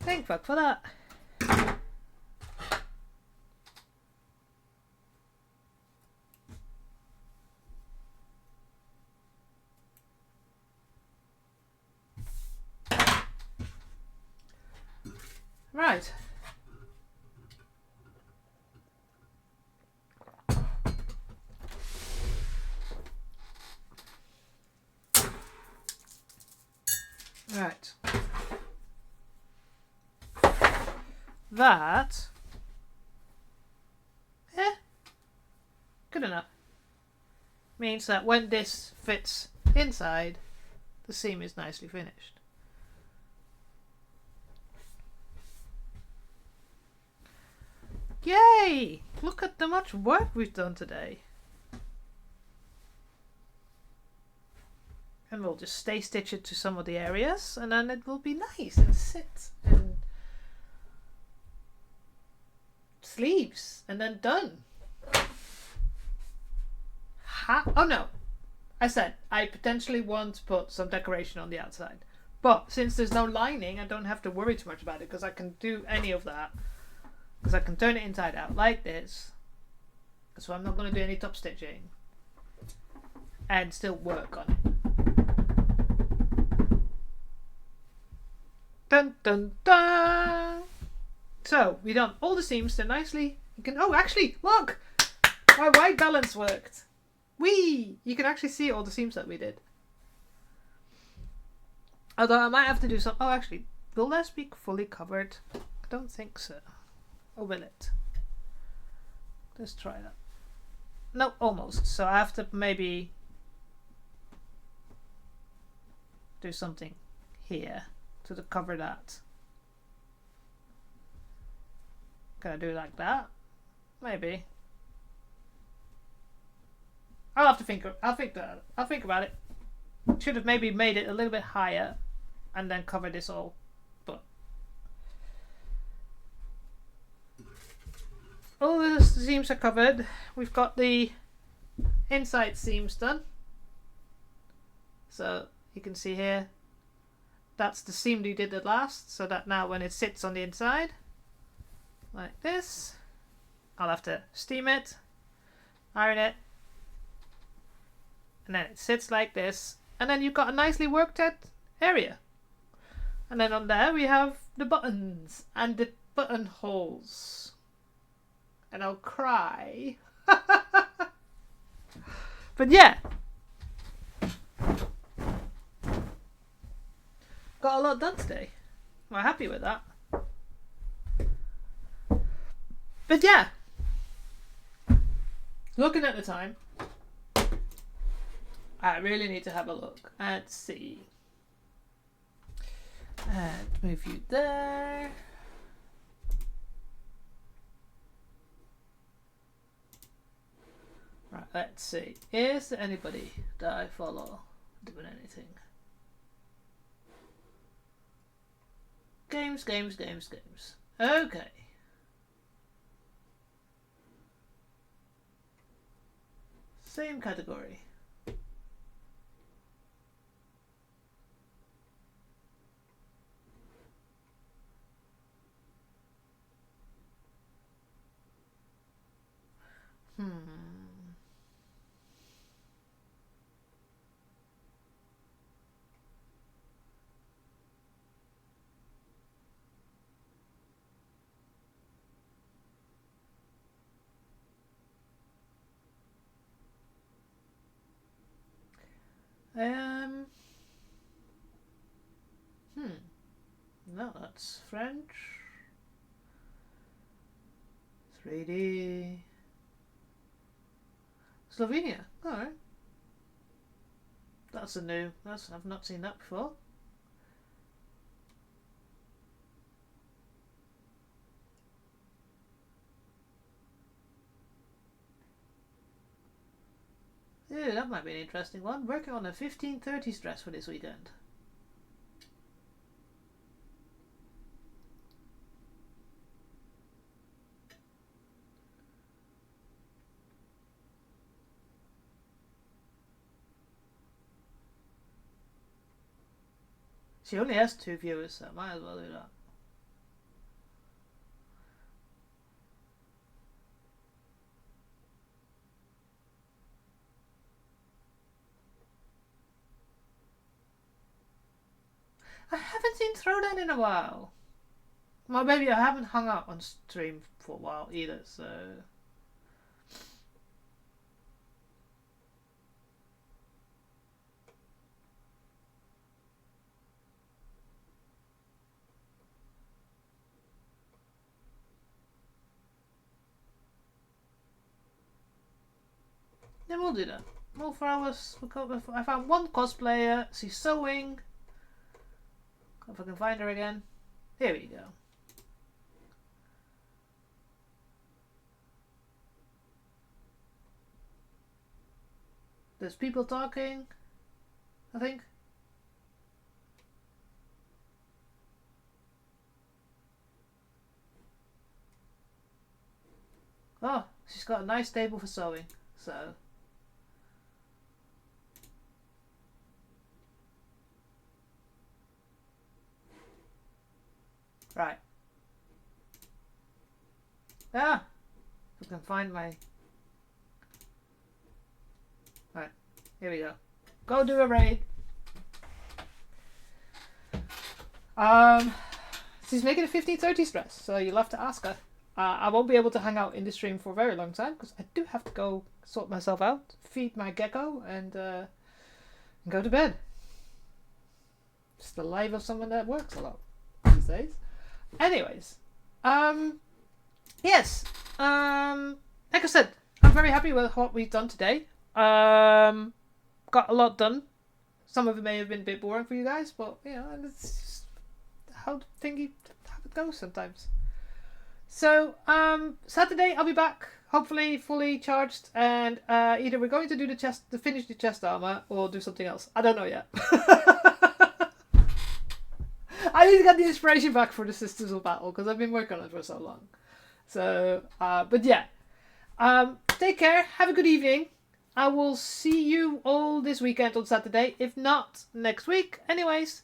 Thank fuck for that. Right. Right. That. Good enough. Means that when this fits inside, the seam is nicely finished. Yay! Look at the much work we've done today. And we'll just stay stitch it to some of the areas, and then it will be nice and sit and sleeves, and then done. Oh no, I said I potentially want to put some decoration on the outside, but since there's no lining, I don't have to worry too much about it because I can do any of that. Because I can turn it inside out like this, So I'm not going to do any top stitching and still work on it. Dun dun dun! So we done all the seams. They're nicely. You can. Oh, actually, look! My white balance worked. Whee! You can actually see all the seams that we did. Although I might have to do some. Oh, actually, will this be fully covered? I don't think so. Or will it? Let's try that. No, almost. So I have to maybe do something here to cover that. Can I do it like that? Maybe. I'll have to think. I'll think about it. Should have maybe made it a little bit higher, and then cover this all. But all the seams are covered. We've got the inside seams done. So you can see here. That's the seam we did at last. So that now when it sits on the inside, like this, I'll have to steam it, iron it, and then it sits like this, and then you've got a nicely worked out area. And then on there we have the buttons and the buttonholes, and I'll cry. But yeah, got a lot done today. I'm happy with that. But yeah, looking at the time, I really need to have a look and see. And move you there. Right, let's see. Is there anybody that I follow doing anything? Games. Okay. Same category. No, that's French. 3D. Slovenia. Alright. That's a new. I've not seen that before. Yeah, that might be an interesting one. Working on a 1530s dress for this weekend. She only has 2 viewers, so I might as well do that. I haven't seen Throwdown in a while. Well, maybe I haven't hung out on stream for a while either, so... Then we'll do that. More flowers. I found one cosplayer. She's sewing. If I can find her again. Here we go. There's people talking, I think. Oh, she's got a nice table for sewing, so... Right. Ah! If I can find my Alright, here we go. Go do a raid. She's making a 15:30 stress, so you'll have to ask her. I won't be able to hang out in the stream for a very long time because I do have to go sort myself out, feed my gecko, and go to bed. It's the life of someone that works a lot these days. Anyways, yes. Like I said, I'm very happy with what we've done today. Got a lot done. Some of it may have been a bit boring for you guys, but you know, it's just how it goes sometimes. So, Saturday I'll be back, hopefully fully charged, and either we're going to do finish the chest armor, or do something else. I don't know yet. I need to get the inspiration back for the Sisters of Battle because I've been working on it for so long. So, but yeah, take care. Have a good evening. I will see you all this weekend on Saturday, if not next week. Anyways,